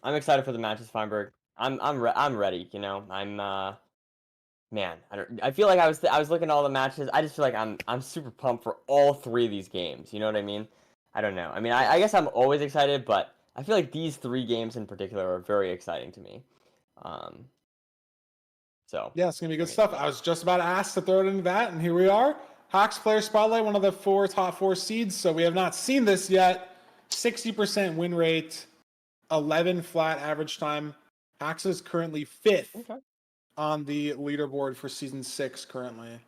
I'm excited for the matches, Feinberg. I'm ready. Man, I feel like I was looking at all the matches. I just feel like I'm super pumped for all three of these games. You know what I mean? I don't know. I mean, I guess I'm always excited, but I feel like these three games in particular are very exciting to me. Um, so Yeah, it's gonna be I good mean, stuff. I was just about to ask to throw it into that, and here we are. Hawks player spotlight, one of the top four seeds. So we have not seen this yet. 60% win rate, 11 flat average time. Hawks is currently fifth okay. on the leaderboard for season 6 currently.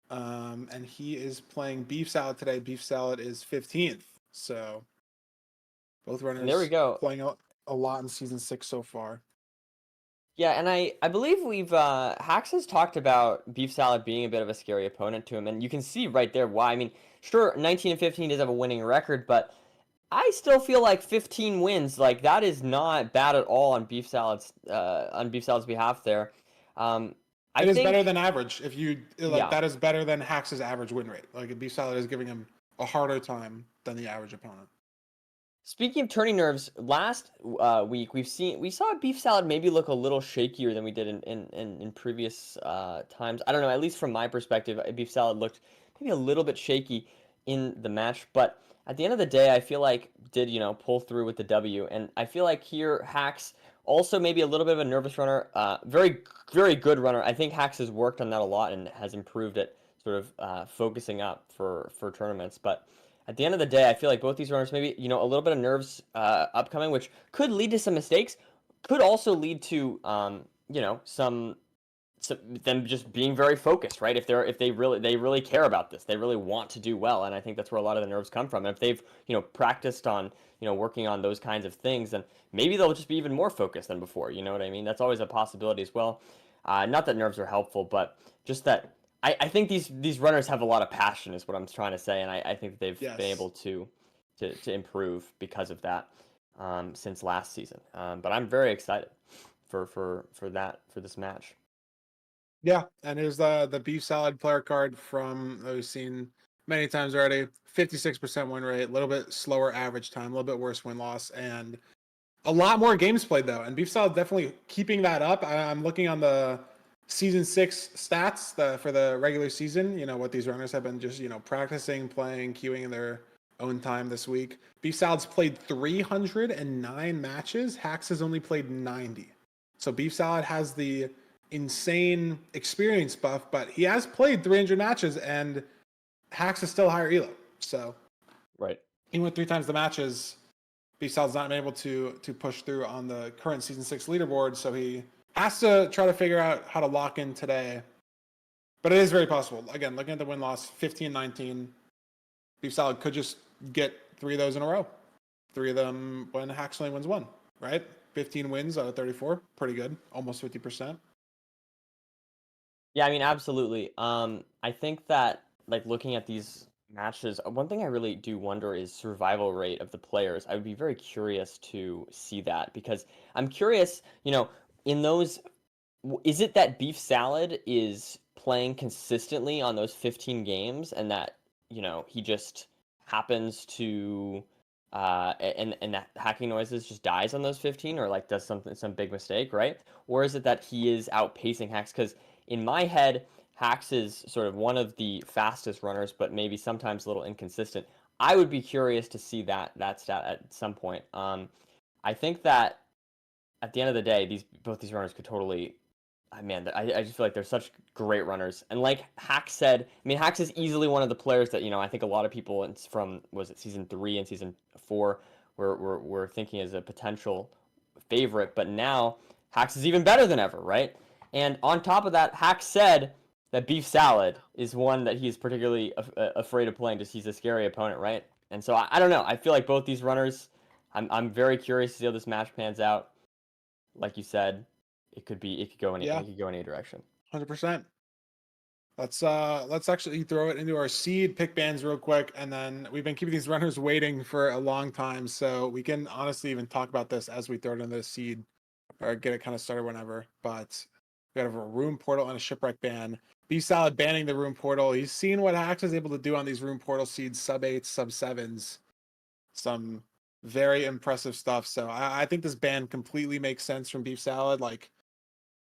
And he is playing Beefsalad today. Beefsalad is 15th. So both And there we runners go. playing a lot in season 6 so far. Yeah, and I believe we've Hax has talked about Beefsalad being a bit of a scary opponent to him, and you can see right there why. I mean, sure, 19 and 15 does have a winning record, but I still feel like 15 wins, like that is not bad at all on Beefsalad's behalf there. I It is better think, than average. If you like, yeah. that is better than Hax's average win rate. Like, Beefsalad is giving him a harder time than the average opponent. Speaking of turning nerves, last week we saw Beefsalad maybe look a little shakier than we did in previous times. I don't know, at least from my perspective, Beefsalad looked maybe a little bit shaky in the match, but at the end of the day, I feel like did pull through with the W, and I feel like here Hax also maybe a little bit of a nervous runner, very good runner. I think Hax has worked on that a lot and has improved at sort of focusing up for tournaments, but at the end of the day, I feel like both these runners maybe a little bit of nerves upcoming, which could lead to some mistakes, could also lead to some them just being very focused, right? If they really care about this, they really want to do well, and I think that's where a lot of the nerves come from. And if they've practiced on working on those kinds of things, then maybe they'll just be even more focused than before. You know what I mean? That's always a possibility as well. Not that nerves are helpful, but just that I think these runners have a lot of passion, is what I'm trying to say, and I think that they've been Yes. able to improve because of that since last season. But I'm very excited for this match. Yeah, and here's the Beefsalad player card from that we've seen many times already. 56% win rate, a little bit slower average time, a little bit worse win loss, and a lot more games played though. And Beefsalad definitely keeping that up. I'm looking on the season 6 stats for the regular season. You know what these runners have been just practicing, playing, queuing in their own time this week. Beefsalad's played 309 matches. Hax has only played 90. So Beefsalad has the insane experience buff, but he has played 300 matches, and Hax is still higher elo. So Right. even with 3 times the matches, Beefsalad's not been able to push through on the current season 6 leaderboard. So he has to try to figure out how to lock in today. But it is very possible. Again, looking at the win loss, 15-19, Beefsalad could just get 3 of those in a row. 3 of them when Hax only wins 1, right? 15 wins out of 34, pretty good, almost 50%. Yeah, I mean, absolutely. I think that like looking at these matches, one thing I really do wonder is survival rate of the players. I would be very curious to see that because I'm curious, in those, is it that Beef Salad is playing consistently on those 15 games and that, he just happens to and that hacking noises just dies on those 15 or like does some big mistake, right? Or is it that he is outpacing Hacks? Because in my head, Hacks is sort of one of the fastest runners, but maybe sometimes a little inconsistent. I would be curious to see that stat at some point. I think that at the end of the day, both these runners could totally. Man, I just feel like they're such great runners. And like Hax said, I mean, Hax is easily one of the players that I think a lot of people from was it season 3 and season 4 were thinking as a potential favorite. But now Hax is even better than ever, right? And on top of that, Hax said that Beef Salad is one that he's particularly afraid of playing, just he's a scary opponent, right? And so I don't know. I feel like both these runners. I'm very curious to see how this match pans out. Like you said, it could go Yeah, it could go any direction. 100%. Let's actually throw it into our seed pick bands real quick, and then we've been keeping these runners waiting for a long time, so we can honestly even talk about this as we throw it into the seed or get it kind of started whenever. But we have a room portal and a shipwreck ban. B Salad banning the room portal. He's seen what Hax is able to do on these room portal seeds, sub 8s, sub 7s. Some Very impressive stuff. So I think this ban completely makes sense from Beefsalad. Like,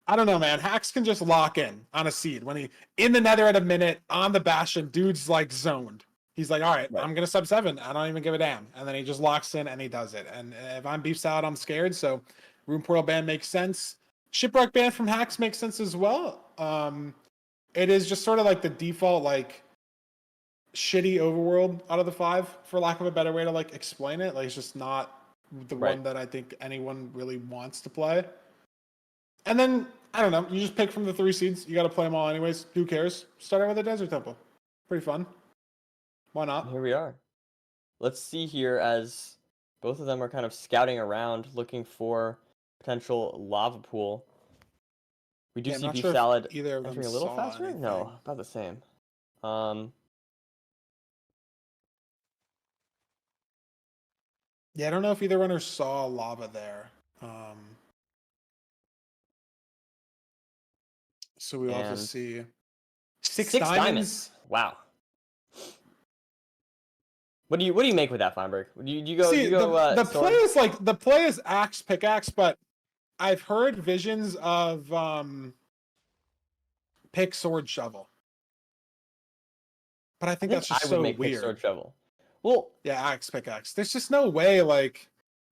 I don't know, man. Hacks can just lock in on a seed when he in the Nether at a minute on the Bastion. Dude's like zoned. He's like, all right, Right. I'm gonna sub 7. I don't even give a damn. And then he just locks in and he does it. And if I'm Beefsalad, I'm scared. So Rune Portal ban makes sense. Shipwreck ban from Hacks makes sense as well. It is just sort of like the default like shitty overworld out of the 5, for lack of a better way to like explain it. Like it's just not the Right. one that I think anyone really wants to play. And then I don't know, you just pick from the 3 seeds. You got to play them all anyways. Who cares? Start out with a desert temple. Pretty fun. Why not? Here we are. Let's see here as both of them are kind of scouting around looking for potential lava pool. We do Yeah, I'm see not Beef sure if Salad either of them entering a little saw faster. No, anything. about the same. Um, Yeah, I don't know if either runner saw lava there. So we will have to and see. 6 6 diamonds. diamonds. Wow. What do you make with that, Feinberg? Do See, you go the play sword? is like the play is axe pickaxe, but I've heard visions of pick sword shovel. But I I think think that's I just would so make pick weird. sword shovel. Well, Yeah, axe pickaxe. There's just no way. Like,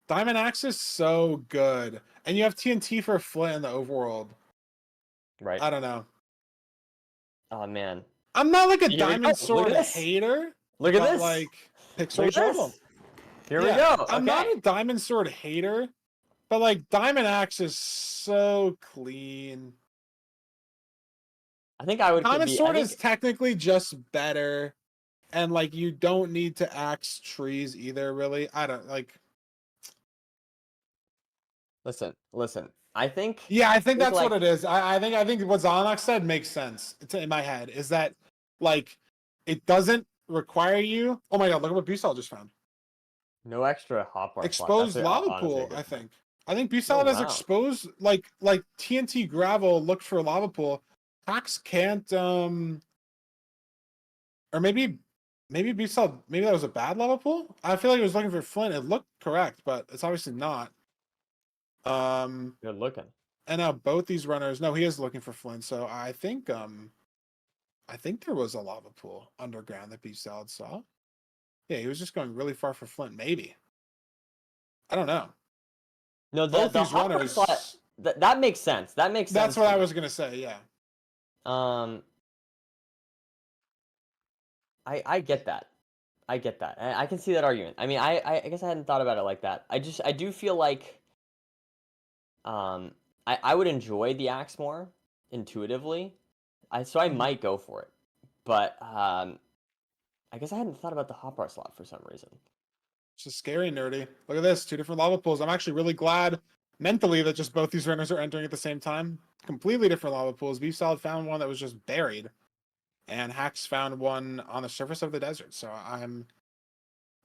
diamond axe is so good, and you have TNT for flint in the overworld. right. I don't know. Oh man. I'm not like a Here we go. diamond Look at sword this. hater, Look at but this. like pick Look sword at shovel. this. Here we Yeah, go. I'm not Okay. a diamond sword hater, but like diamond axe is so clean. I think I would Diamond be. I sword is think. technically just better, and like you don't need to axe trees either. Really, I don't like. Listen. I think. Yeah, I I think think that's what like it is. I think what Zonox said makes sense in my head. Is that like it doesn't require you? Oh my god, look at what Beastall just found. no extra hotbar slot. That's Exposed lava honestly a pool. good I point. think. I think Oh Beastall has wow. exposed like TNT gravel looked for a lava pool. Hacks can't or maybe Beastall maybe that was a bad lava pool. I feel like it was looking for Flint. It looked correct, but it's obviously not. Um, Good looking. and now both these runners. No, he is looking for Flint. So I think there was a lava pool underground that Beefsalad saw. Yeah, he was just going really far for Flint. Maybe. I don't know. No, the Both the these hotbar slot runners. that makes sense. That makes That's sense what to I me. was gonna say. Yeah. Um, I get that. I get that. I can see that argument. I mean, I guess I hadn't thought about it like that. I do feel like um I would enjoy the axe more intuitively. I Mm-hmm. might go for it. But I guess I hadn't thought about the hotbar slot for some reason. It's just scary and nerdy. Look at this, 2 different lava pools. I'm actually really glad mentally that just both these runners are entering at the same time. Completely different lava pools. Beefsalad found one that was just buried, and Hacks found one on the surface of the desert. So I'm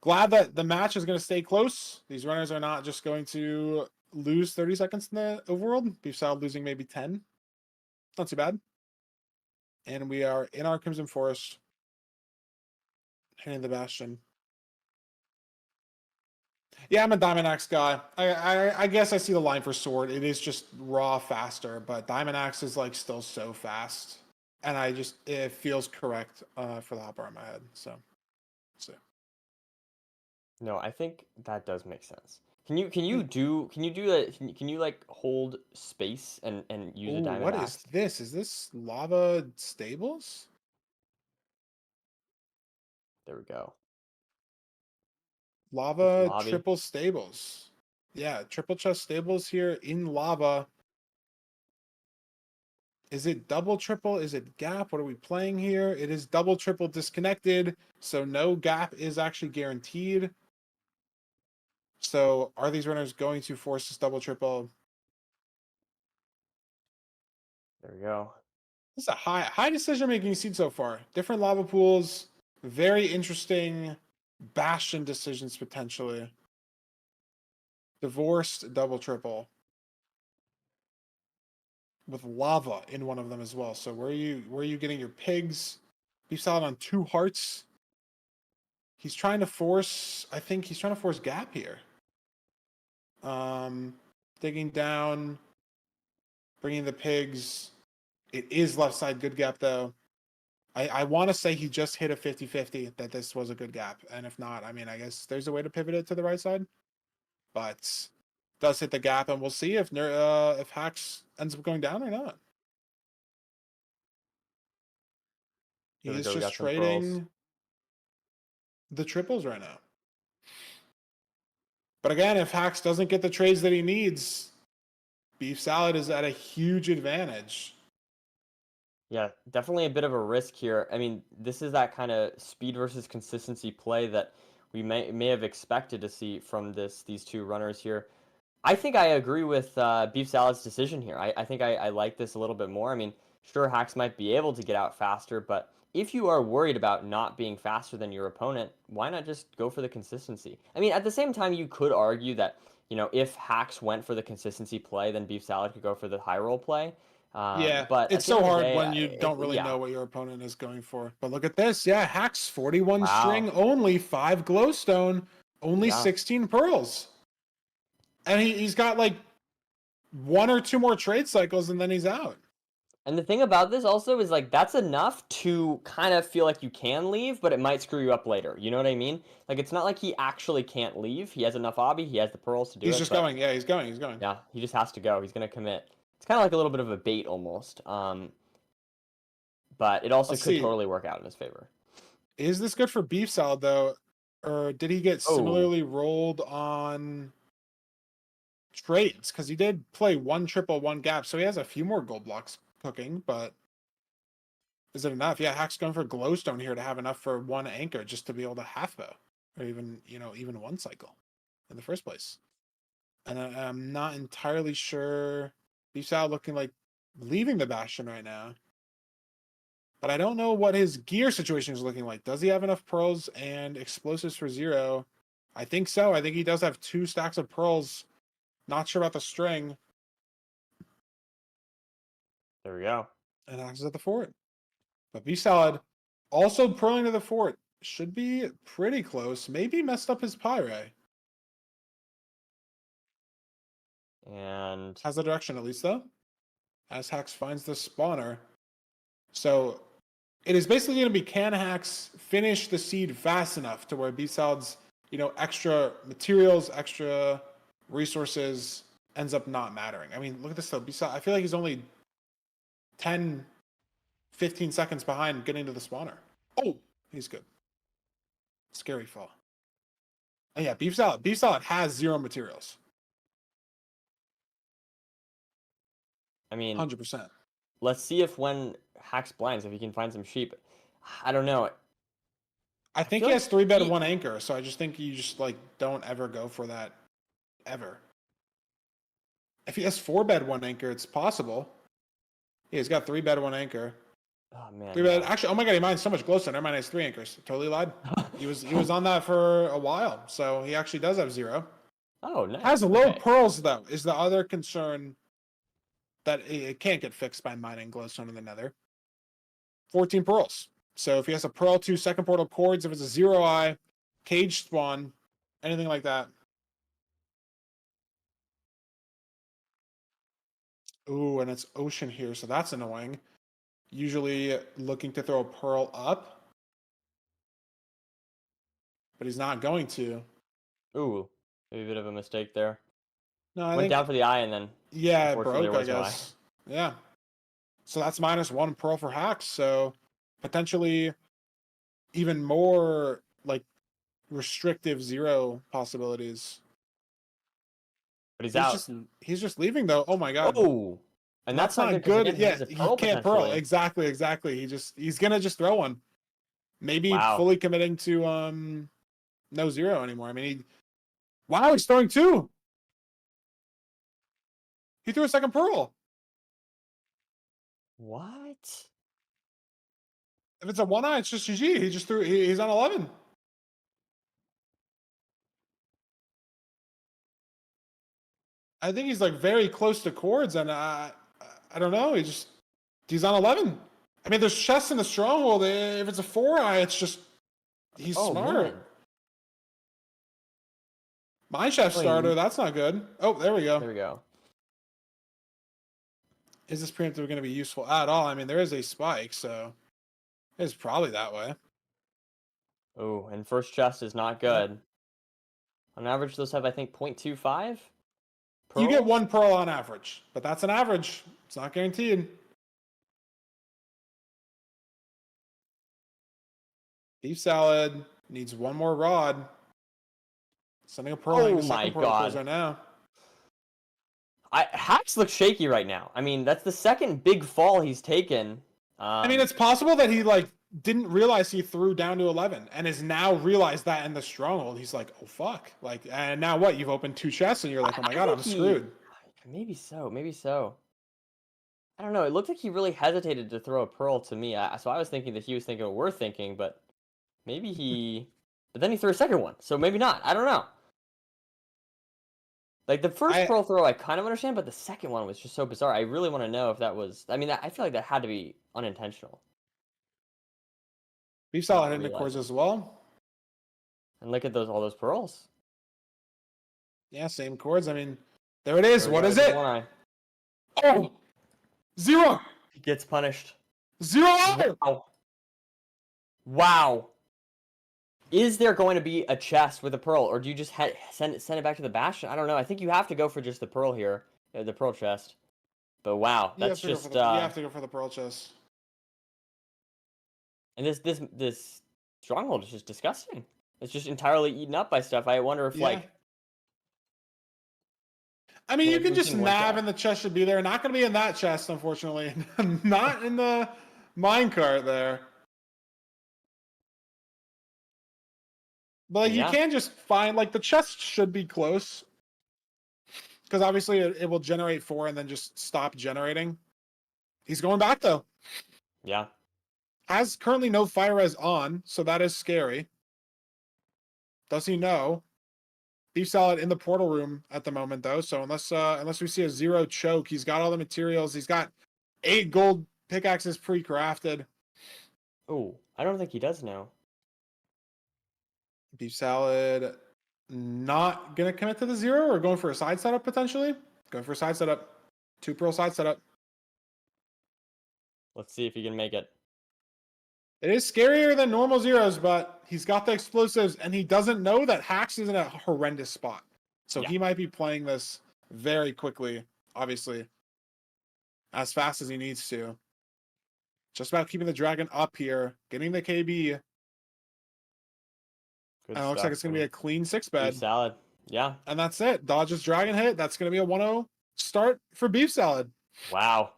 glad that the match is going to stay close. These runners are not just going to lose 30 seconds in the overworld. Beefsalad losing maybe 10. Not too bad. And we are in our Crimson Forest, hitting the Bastion. Yeah, I'm a Diamond Axe guy. I guess I see the line for Sword. It is just raw faster, but Diamond Axe is like still so fast, and it feels correct for the hotbar in my head. So No, I think that does make sense. Can you do that? Can you like hold space and use a oh, diamond what is axe? this? Is this lava stables? There we go. It's Lava lobby. triple stables. Yeah, triple chest stables here in lava. Is it double triple? Is it gap? What are we playing here? It is double triple disconnected, so no gap is actually guaranteed. So are these runners going to force this double triple? There we go. This is a high decision making seed so far. Different lava pools, very interesting bastion decisions potentially. Divorced double triple with lava in one of them as well. So where are you getting your pigs? Beefsalad on 2 hearts. He's trying to force. I think he's trying to force gap here. Digging down, bringing the pigs. It is left side good gap though. I want to say he just hit a 50-50 that this was a good gap. And if not, I mean, I guess there's a way to pivot it to the right side. But does hit the gap, and we'll see if Hacks ends up going down or not. Here He we is go. We just got some pearls. trading the triples right now. But again, if Hacks doesn't get the trades that he needs, Beefsalad is at a huge advantage. Yeah, definitely a bit of a risk here. I mean, this is that kind of speed versus consistency play that we may have expected to see from these two runners here. I think I agree with Beefsalad's decision here. I think I like this a little bit more. I mean, sure, Hacks might be able to get out faster, but if you are worried about not being faster than your opponent, why not just go for the consistency? I mean, at the same time, you could argue that, if Hacks went for the consistency play, then Beefsalad could go for the high roll play. Yeah, But at it's the end so of the hard day, when you don't really yeah, know what your opponent is going for. But look at this. Yeah, Hacks 41 wow, string only, 5 glowstone, only yeah. 16 pearls. And he's got like 1 or 2 more trade cycles and then he's out. And the thing about this also is like that's enough to kind of feel like you can leave, but it might screw you up later. You know what I mean? Like it's not like he actually can't leave. He has enough obby, he has the pearls to do He's it, just but going. Yeah, he's going. He's going. yeah, he just has to go. He's gonna commit. It's kind of like a little bit of a bait almost. But it also Let's could see. totally work out in his favor. Is this good for Beefsalad though? Or did he get Oh, similarly rolled on trades? Because he did play 1 triple, 1 gap, so he has a few more gold blocks cooking, but is it enough? Yeah, Hack's going for glowstone here to have enough for 1 anchor just to be able to half bow. Or even 1 cycle in the first place. And I'm not entirely sure. Beefsalad looking like leaving the Bastion right now. But I don't know what his gear situation is looking like. Does he have enough pearls and explosives for 0? I think so. I think he does have 2 stacks of pearls. Not sure about the string. there we go. And axes at the fort. But Beefsalad also pearling to the fort. Should be pretty close. Maybe messed up his pyre. And Has the direction at least though. As Hax finds the spawner. So it is basically going to be, can Hacks finish the seed fast enough to where Beefsalad's, extra materials, extra resources ends up not mattering. I mean, look at this though. Beefsalad, I feel like he's only 10, 15 seconds behind getting to the spawner. Oh, he's good. Scary fall. And yeah, Beefsalad has 0 materials. I mean, 100%. let's see if when Hacks blinds, if he can find some sheep. I don't know. I I think feel he like has 3 bed, he 1 anchor, so I just think you just like don't ever go for that ever. If he has 4 bed, 1 anchor, it's possible. Yeah, he's got 3 bed, 1 anchor. Oh man, 3 bed. yeah. Actually, oh my god, he mines so much glowstone. Never mind, he has 3 anchors. Totally lied. He was on that for a while, so he actually does have 0. Oh, Has nice. low Okay. pearls though. Is the other concern that it can't get fixed by mining glowstone in the Nether. 14 pearls. So if he has a pearl 2 second portal cords, if it's a 0-eye, cage spawn, anything like that. Ooh, and it's ocean here, so that's annoying. Usually looking to throw a pearl up, but he's not going to. Ooh, maybe a bit of a mistake there. No, I Went down think, for the eye, and then yeah, it unfortunately there broke, I was no eye. guess. Yeah. So that's -1 pearl for Hacks. So potentially even more like restrictive 0 possibilities. But he's He's out. just he's just leaving though. Oh my god. Oh, and that's That's not not good because good. again he Yeah, needs a he pearl can't pearl. potentially. Exactly. He's gonna just throw one. Maybe Wow. fully committing to no 0 anymore. I mean wow, he's throwing 2. He threw a second pearl. What? If it's a 1-eye, it's just GG. He just threw he's on 11. I think he's like very close to chords, and I don't know. He's on 11. I mean, there's chests in the stronghold. If it's a 4-eye, it's just he's Oh smart. man. Mine Chef Really, starter, that's not good. Oh, there we go. there we go. Is this preemptive going to be useful at all? I mean, there is a spike, so it's probably that way. Oh, and first chest is not Yeah. good. On average, those have, I think, 0.25 You get pearls. one pearl on average, but that's an average. It's not guaranteed. Beef salad needs one more rod. Sending a pearl into Oh my second pearl god. closer now. Hacks look shaky right now. I mean, that's the second big fall he's taken. I mean, it's possible that he like didn't realize he threw down to 11 and has now realized that in the stronghold. He's like, oh fuck. Like, and now what? You've opened two chests and you're like, oh my I god, think I'm screwed. maybe so, maybe so. I don't know. It looked like he really hesitated to throw a pearl to me. So I was thinking that he was thinking what we're thinking, but maybe but then he threw a second one, so maybe not. I don't know. Like the first I pearl throw, I kind of understand, but the second one was just so bizarre. I really want to know if that was. I mean, I feel like that had to be unintentional, Beef salad not hitting the cores realizing. as well. And look at all those pearls. Yeah, same chords. I mean, there it There is. we What go. is There's his it? one eye. Oh, zero. He gets punished. Zero. Wow. Wow. Is there going to be a chest with a pearl, or do you just send it back to the bastion? I don't know. I think you have to go for just the pearl here, the pearl chest. But wow, You have that's to go for just the you have to go for the pearl chest. and this stronghold is just disgusting. It's just entirely eaten up by stuff. I wonder if Yeah. like I mean, you can just everything worked nav out. and the chest should be there. Not going to be in that chest, unfortunately. Not in the minecart there. But like, you Yeah, can just find like the chest should be close because obviously it will generate four and then just stop generating. He's going back though. yeah. Has currently no fire res on, so that is scary. Does he know? Beef salad in the portal room at the moment though, so unless we see a zero choke, he's got all the materials. He's got 8 gold pickaxes pre-crafted. Oh, I don't think he does know. Beef salad not gonna commit to the zero or going for a side setup potentially. Going for a side setup. 2 pearl side setup. Let's see if he can make it. It is scarier than normal zeros, but he's got the explosives and he doesn't know that Hax is in a horrendous spot. So Yeah, he might be playing this very quickly, obviously, as fast as he needs to. Just about keeping the dragon up here, getting the KB. good And it looks like stuff it's going to be from a clean 6 Beef bed. Salad. Yeah. And that's it. Dodges dragon hit. That's going to be a 1-0 start for Beef Salad. Wow.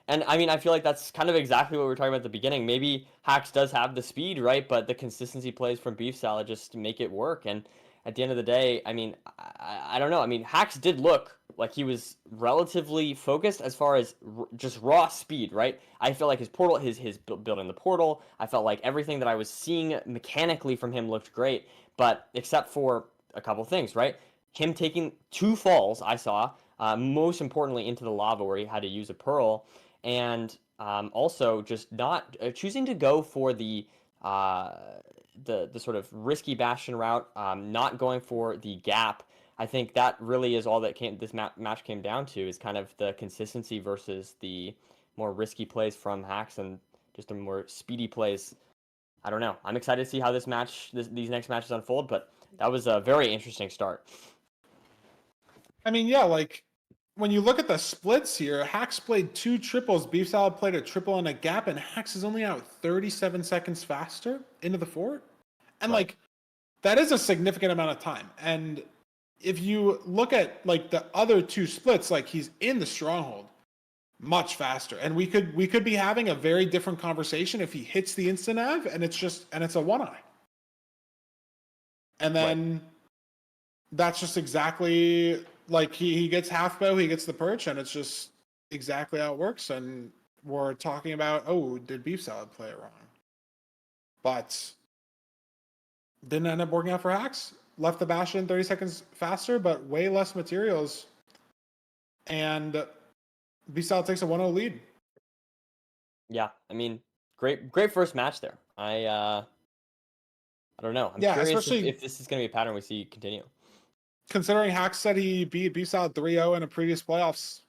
And I mean, I feel like that's kind of exactly what we were talking about at the beginning. Maybe Hacks does have the speed, right? But the consistency plays from Beef Salad just make it work. And at the end of the day, I mean, I don't know. I mean, Hacks did look like he was relatively focused as far as just raw speed, right? I feel like his portal, his building the portal, I felt like everything that I was seeing mechanically from him looked great. But except for a couple things, right? Him taking two falls, I saw. Most importantly, into the lava where he had to use a pearl and also just not choosing to go for uh, the sort of risky bastion route, not going for the gap. I think that really is all that this match came down to is kind of the consistency versus the more risky plays from Hacks and just the more speedy plays. I don't know. I'm excited to see how these next matches unfold, but that was a very interesting start. I mean, yeah, like when you look at the splits here, Hax played 2 triples, Beef Salad played a triple and a gap, and Hax is only out 37 seconds faster into the fort. And Right. like that is a significant amount of time. And if you look at like the other 2 splits, like he's in the stronghold much faster. And we could be having a very different conversation if he hits the instant nav and it's a one eye. And Right. then that's just exactly like he gets half bow, he gets the perch, and it's just exactly how it works. And we're talking about, oh, did Beef Salad play it wrong? But didn't end up working out for Hacks. Left the Bastion 30 seconds faster, but way less materials. And Beef Salad takes a 1-0 lead. Yeah. I mean, great first match there. I don't know. I'm Yeah, curious especially if this is going to be a pattern we see continue. considering Hack said he beat Beefsalad 3-0 in a previous playoffs,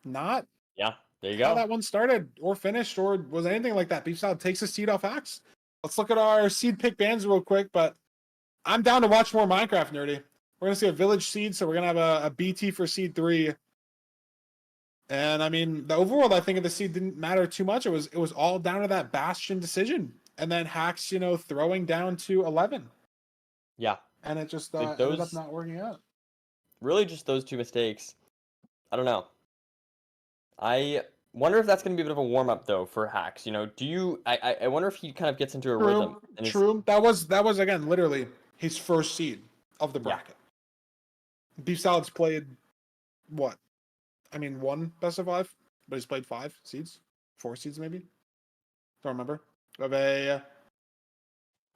not Yeah, there you how go. that one started or finished or was anything like that. Beefsalad takes a seed off Hacks. Let's look at our seed pick bands real quick, but I'm down to watch more Minecraft, nerdy. We're gonna see a village seed, so we're gonna have a BT for seed 3. And I mean, the overworld, I think, of the seed didn't matter too much. It was all down to that Bastion decision, and then Hacks, throwing down to 11, Yeah, and it just like ended up those, not working out. really just those two mistakes. I don't know. I wonder if that's going to be a bit of a warm up though for Hacks. Do you? I wonder if he kind of gets into a rhythm True, and is true. That was again literally his first seed of the yeah bracket. Beef Salad's played what? I mean, one best of 5, but he's played 5 seeds, 4 seeds maybe. Don't remember. Of a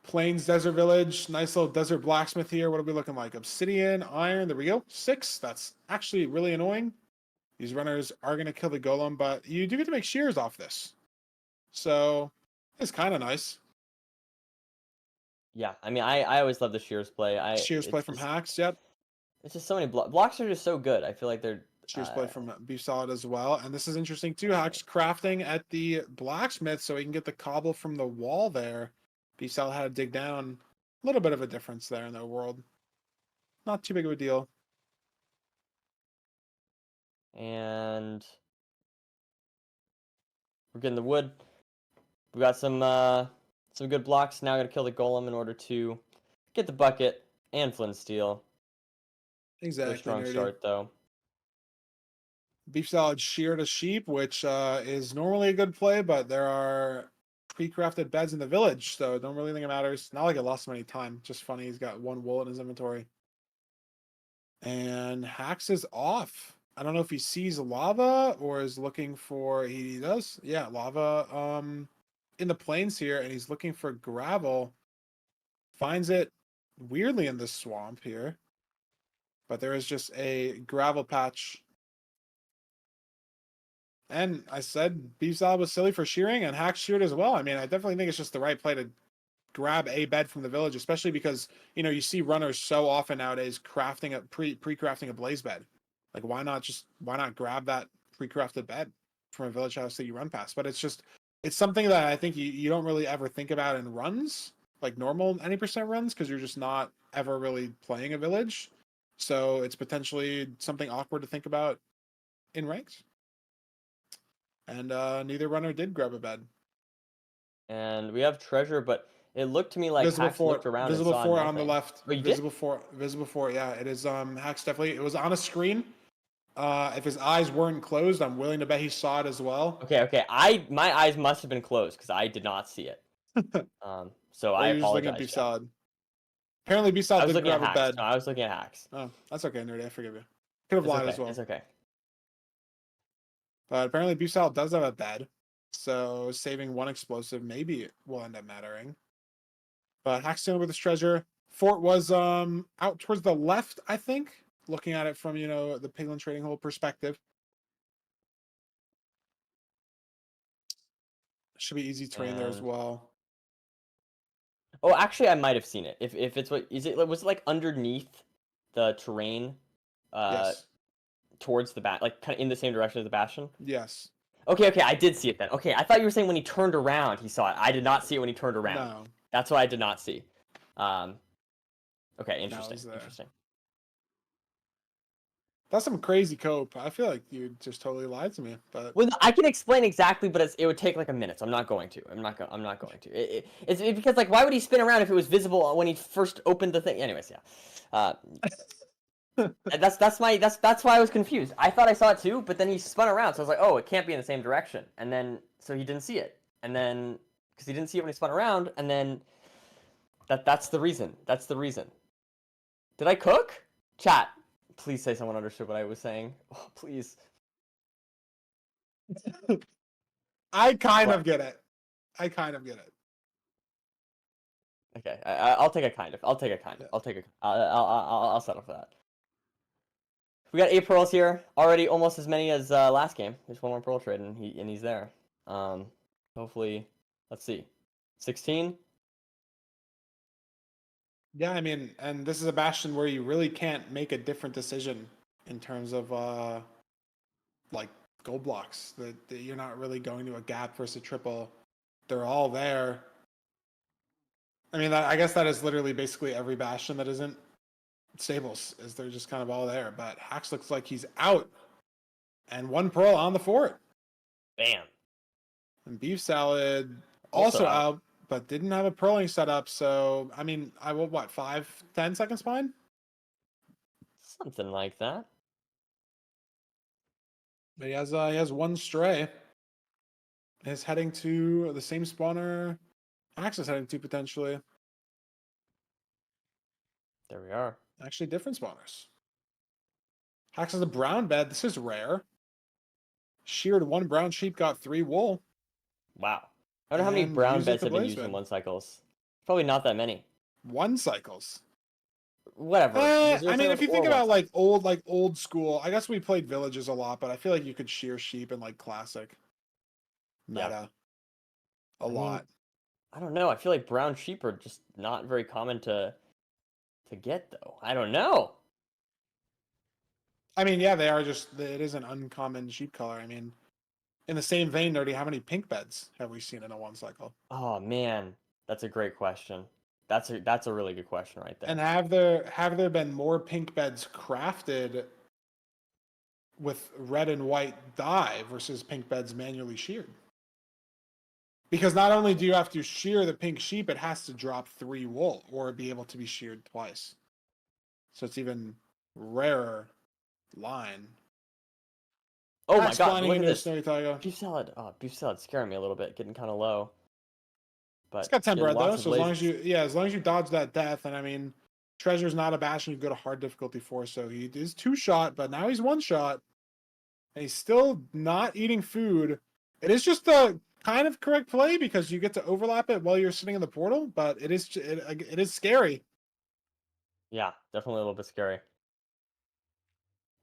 Plains Desert Village, nice little desert blacksmith here. What are we looking like? Obsidian, iron. There we go. 6. That's actually really annoying. These runners are going to kill the golem, but you do get to make shears off this. So it's kind of nice. yeah. I mean, I always love the Shears play. Shears play from Hacks. Yep. It's just so many blocks are just so good. I feel like they're Shears play from Beef Salad as well. And this is interesting too. Hacks crafting at the blacksmith so he can get the cobble from the wall there. Beef Salad had to dig down. A little bit of a difference there in their world. Not too big of a deal. and we're getting the wood. We got some good blocks. Now I got to kill the golem in order to get the bucket and flint steel. Really Exactly, strong nerdy. start though. Beef Salad sheared a sheep, which is normally a good play, but there are pre-crafted beds in the village, so don't really think it matters. Not like it lost him any time. Just funny, he's got 1 wool in his inventory. And Hacks is off. I don't know if he sees lava or is looking for. He does, yeah, lava. In the plains here, and he's looking for gravel. Finds it weirdly in the swamp here, but there is just a gravel patch. And I said Beef Salad was silly for shearing, and Hack sheared as well. I mean, I definitely think it's just the right play to grab a bed from the village, especially because you see runners so often nowadays crafting a pre-crafting a blaze bed. Like why not grab that pre-crafted bed from a village house that you run past? But it's something that I think you don't really ever think about in runs, like normal any percent runs, because you're just not ever really playing a village. So it's potentially something awkward to think about in ranks. And neither runner did grab a bed. And we have treasure, but it looked to me like Visible Hacks for looked around and visible saw for on the nothing. left. Oh, you did? Visible for. Yeah, it is. Hacks definitely. It was on a screen. If his eyes weren't closed, I'm willing to bet he saw it as well. Okay. My eyes must have been closed because I did not see it. So Or I you're just looking at apologize, beef chat. salad. Apparently, beef salad I was did looking at grab a Hacks. bed. No, I was looking at Hacks. Oh, that's okay, nerdy. I forgive you. Could have It's lied okay. as well. It's okay. But apparently, beef salad does have a bed, so saving 1 explosive maybe will end up mattering. But Hack's dealing with this treasure. Fort was out towards the left, I think. Looking at it from the Piglin Trading Hole perspective. Should be easy terrain there as And well. oh, actually, I might have seen it. If it's what is it? Was it like underneath the terrain, uh, Yes. towards the like kind of in the same direction as the bastion? Yes. Okay, I did see it then. Okay, I thought you were saying when he turned around, he saw it. I did not see it when he turned around. No. That's what I did not see. Um, okay, No, it interesting, was there. interesting. That's some crazy cope. I feel like you just totally lied to me. But Well, I can explain exactly, but it would take like a minute. So I'm not going to. I'm not going to. It's because like, why would he spin around if it was visible when he first opened the thing? Anyways, yeah. That's why I was confused. I thought I saw it too, but then he spun around, so I was like, oh, it can't be in the same direction. And then so he didn't see it, and then because he didn't see it when he spun around, and then that's the reason. That's the reason. Did I cook? Chat, please say someone understood what I was saying. Oh, please. I kind What? of get it. I kind of get it. Okay, I'll take a kind of. I'll take a kind of. Yeah. I'll take a. I'll settle for that. We got 8 pearls here already, almost as many as last game. There's 1 more pearl trade, and he's there. Hopefully, let's see, 16. Yeah, I mean, and this is a bastion where you really can't make a different decision in terms of like gold blocks. That you're not really going to a gap versus a triple. They're all there. I mean, I guess that is literally basically every bastion that isn't stables, is they're just kind of all there. But Hax looks like he's out, and one pearl on the fort. Bam. And Beefsalad Also also out. out, but didn't have a pearling set up. So I mean, I will what 5-10 seconds behind. Something like that. But he has one stray. Is heading to the same spawner Axe is heading to potentially. There we are. Actually, different spawners. Hax has a brown bed. This is rare. Sheared one brown sheep, got 3 wool, Wow. I wonder how many and brown use it beds to have been blaze used in bed. one cycles. Probably not that many. 1 cycles. Whatever. The zero I mean, if cycles you or think one about cycle. like old school, I guess we played villages a lot, but I feel like you could shear sheep in like classic Yeah. meta a I mean, lot. I don't know. I feel like brown sheep are just not very common to get though. I don't know. I mean, yeah, they are just it is an uncommon sheep color. I mean, in the same vein, Nerdy, how many pink beds have we seen in a 1 cycle? Oh man, that's a great question. That's a really good question right And there. have there been more pink beds crafted with red and white dye versus pink beds manually sheared? Because not only do you have to shear the pink sheep, it has to drop 3 wool or be able to be sheared twice. So it's even rarer line. Oh my Hack god, spawning look at into a this. snowy taiga. Beef salad. Oh, beef salad scaring me a little bit, getting kind of low. It's But got 10 getting bread though, lots of so as long as blazes. you as long as you dodge that death, and I mean treasure's not a bastion, you go to hard difficulty 4, so he is 2 shot, but now he's 1 shot. And he's still not eating food. It is just the kind of correct play because you get to overlap it while you're sitting in the portal, but it is scary. Yeah, definitely a little bit scary.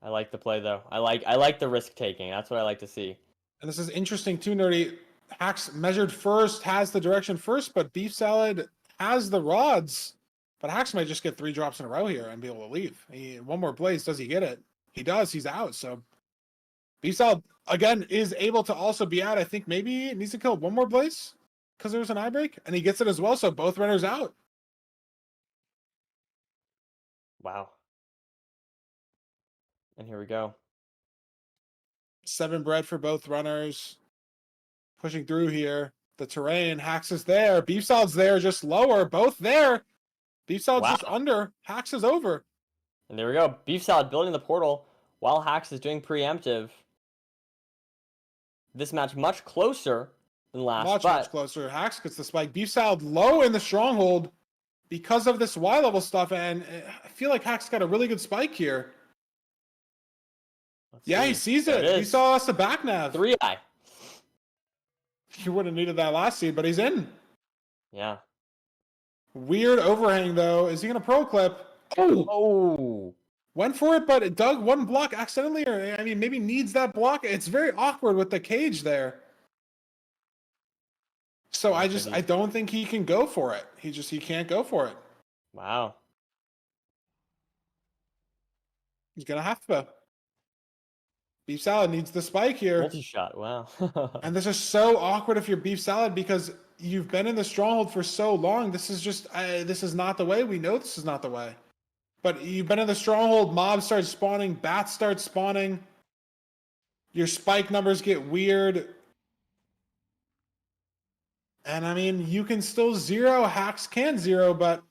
I like the play though. I like the risk taking. That's what I like to see. And this is interesting too, Nerdy. Hacks measured first, has the direction first, but Beef Salad has the rods. But Hacks might just get 3 drops in a row here and be able to leave. One more blaze, does he get it? He does, he's out. So Beef Salad, again, is able to also be out. I think maybe it needs to kill one more blaze because there was an eye break, and he gets it as well. So both runners out. Wow. And here we go. 7 bread for both runners. Pushing through here. The terrain. Hacks is there. Beef Salad's there, just lower. Both there. Beef Salad's Wow. just under. Hacks is over. And there we go. Beef salad building the portal while Hax is doing preemptive. This match much closer than last, Much but closer. Hacks gets the spike. Beef Salad low in the stronghold because of this Y level stuff. And I feel like Hacks got a really good spike here. let's Yeah, he see. sees There it it. He is. saw us the back nav. 3-eye. He would have needed that last seed, but he's in. Yeah. Weird overhang though. Is he gonna pro clip? Oh, Oh. went for it, but it dug one block accidentally, or I mean, maybe needs that block. It's very awkward with the cage there. So Looks like I he's don't think he can go for it. He can't go for it. wow. He's gonna have to. Beef Salad needs the spike here. Multi-shot. Wow. And this is so awkward if you're Beef Salad because you've been in the stronghold for so long. This is just this is not the way. We know this is not the way. But you've been in the stronghold, mobs start spawning, bats start spawning. Your spike numbers get weird. And I mean, you can still zero, Hacks can zero, but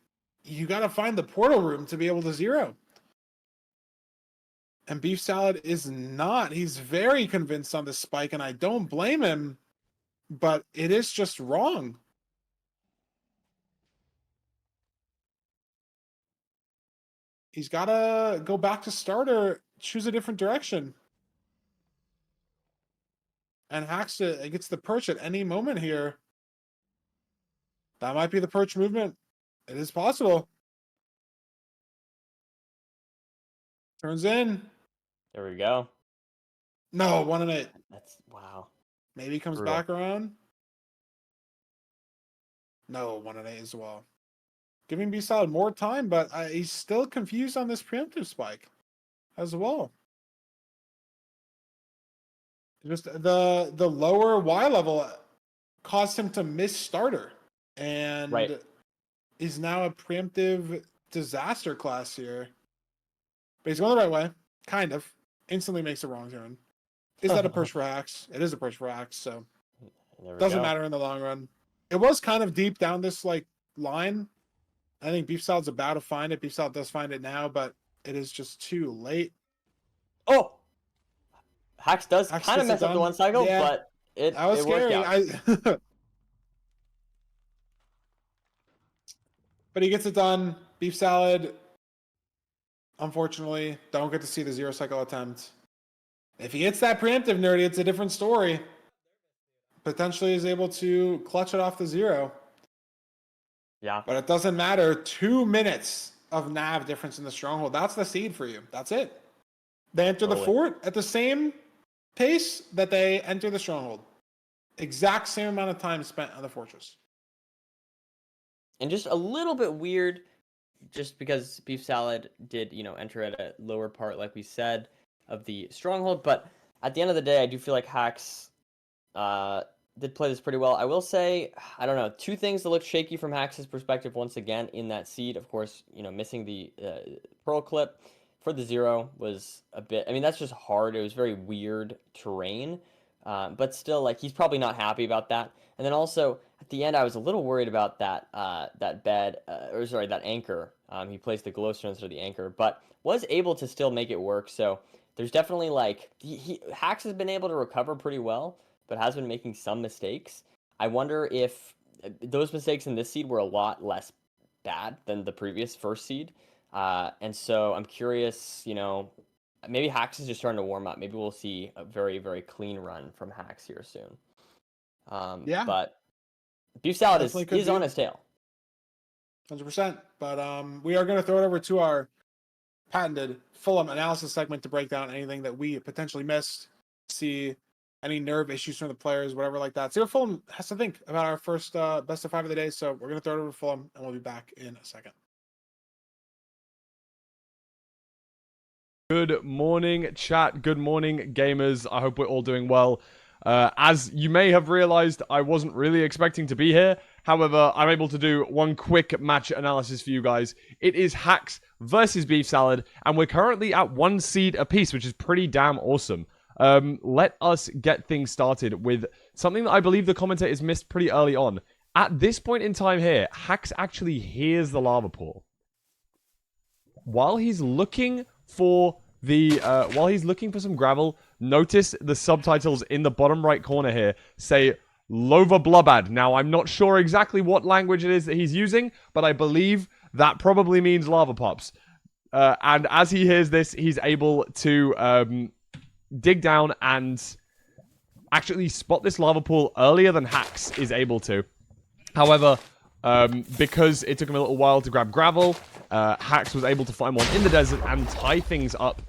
you got to find the portal room to be able to zero. And Beef Salad is not. He's very convinced on the spike, and I don't blame him, but it is just wrong. He's got to go back to starter, choose a different direction. And Hacks gets the perch at any moment here. That might be the perch movement. It is possible. Turns in. There we go. No, 1 and 8. That's wow. Maybe comes Brutal. back around. No, 1 and 8 as well. giving Beefsalad more time, but he's still confused on this preemptive spike as well. Just the lower Y level caused him to miss starter, and Right. is now a preemptive disaster class here. But he's going the right way, kind of. Instantly makes the wrong turn. Is that a push for hacks? It is a push for hacks, so There we doesn't go. matter in the long run. It was kind of deep down this like line. I think Beefsalad's about to find it. Beefsalad does find it now, but it is just too late. Oh, Hacks does Hacks kind of gets it mess up the done. one cycle, Yeah, but it that was it worked scary. out. But he gets it done. Beefsalad, unfortunately, don't get to see the 0 cycle attempt. If he hits that preemptive, Nerdy, it's a different story. Potentially is able to clutch it off the 0. Yeah. But it doesn't matter. 2 minutes of nav difference in the stronghold. That's the seed for you. That's it. They enter the Totally. fort at the same pace that they enter the stronghold. Exact same amount of time spent on the fortress. And just a little bit weird, just because Beefsalad did, enter at a lower part, like we said, of the stronghold. But at the end of the day, I do feel like Hacks did play this pretty well. I will say, I don't know, two things that look shaky from Hacks' perspective once again in that seed. Of course, missing the Pearl clip for the 0 was a bit, I mean, that's just hard. It was very weird terrain. But still, like, he's probably not happy about that. And then also, at the end, I was a little worried about that that anchor. He placed the glowstone instead of the anchor, but was able to still make it work. So there's definitely, like, Hacks has been able to recover pretty well, but has been making some mistakes. I wonder if those mistakes in this seed were a lot less bad than the previous first seed. And so I'm curious, maybe Hacks is just starting to warm up. Maybe we'll see a very, very clean run from Hacks here soon. Yeah, But Beefsalad definitely could is on be. his tail. 100%. But we are going to throw it over to our patented Fulham analysis segment to break down anything that we potentially missed, see any nerve issues from the players, whatever like that. See what Fulham has to think about our first best of 5 of the day. So we're going to throw it over to Fulham, and we'll be back in a second. Good morning, chat. Good morning, gamers. I hope we're all doing well. As you may have realized, I wasn't really expecting to be here. However, I'm able to do one quick match analysis for you guys. It is Hacks versus Beefsalad, and we're currently at 1 seed apiece, which is pretty damn awesome. Let us get things started with something that I believe the commentators missed pretty early on. At this point in time here, Hacks actually hears the lava pool. While he's looking for some gravel, notice the subtitles in the bottom right corner here say Lova Blubad. Now, I'm not sure exactly what language it is that he's using, but I believe that probably means lava pops. And as he hears this, he's able to dig down and actually spot this lava pool earlier than Hacks is able to. However, because it took him a little while to grab gravel, Hacks was able to find one in the desert and tie things up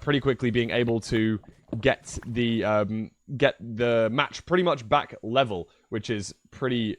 pretty quickly, being able to get the match pretty much back level, which is pretty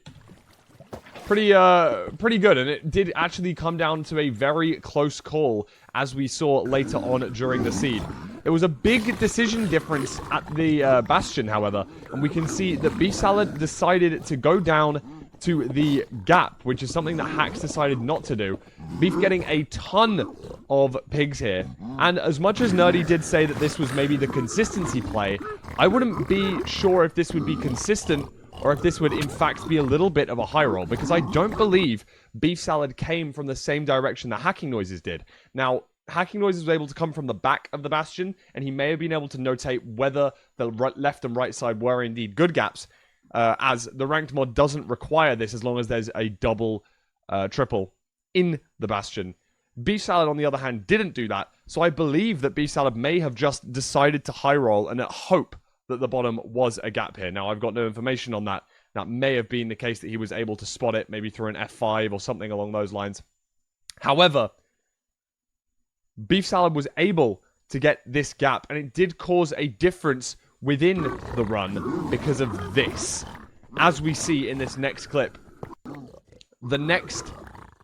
good. And it did actually come down to a very close call, as we saw later on during the seed. There was a big decision difference at the Bastion, however, and we can see that Beefsalad decided to go down to the gap, which is something that Hacks decided not to do. Beef getting a ton of pigs here. And as much as Nerdy did say that this was maybe the consistency play, I wouldn't be sure if this would be consistent or if this would in fact be a little bit of a high roll, because I don't believe Beefsalad came from the same direction that Hacking Noises did. Now, Hacking Noises was able to come from the back of the Bastion, and he may have been able to notate whether the left and right side were indeed good gaps, as the ranked mod doesn't require this as long as there's a double, triple in the Bastion. Beefsalad, on the other hand, didn't do that, so I believe that Beefsalad may have just decided to high roll and hope that the bottom was a gap here. Now, I've got no information on that. That may have been the case that he was able to spot it, maybe through an F5 or something along those lines. However, Beefsalad was able to get this gap, and it did cause a difference within the run because of this. As we see in this next clip, the next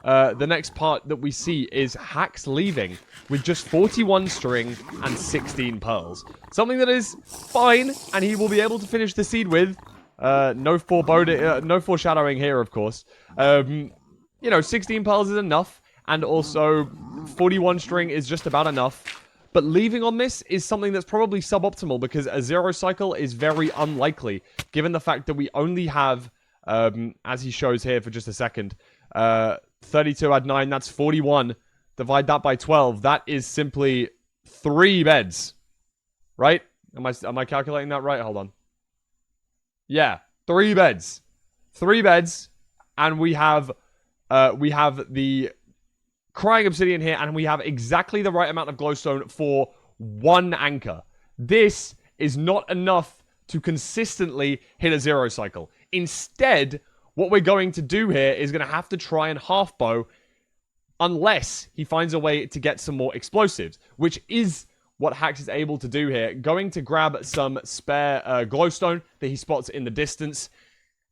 the next part that we see is Hax leaving with just 41 string and 16 pearls. Something that is fine, and he will be able to finish the seed with. No foreshadowing here, of course. 16 pearls is enough, and also 41 string is just about enough. But leaving on this is something that's probably suboptimal, because a 0 cycle is very unlikely, given the fact that we only have, as he shows here for just a second, 32 add 9, that's 41. Divide that by 12, that is simply 3 beds. Right? Am I calculating that right? Hold on. Yeah, 3 beds. 3 beds, and we have the Crying Obsidian here, and we have exactly the right amount of glowstone for 1 anchor. This is not enough to consistently hit a 0 cycle. Instead, what we're going to do here is going to have to try and half bow, unless he finds a way to get some more explosives, which is what Hax is able to do here. Going to grab some spare glowstone that he spots in the distance.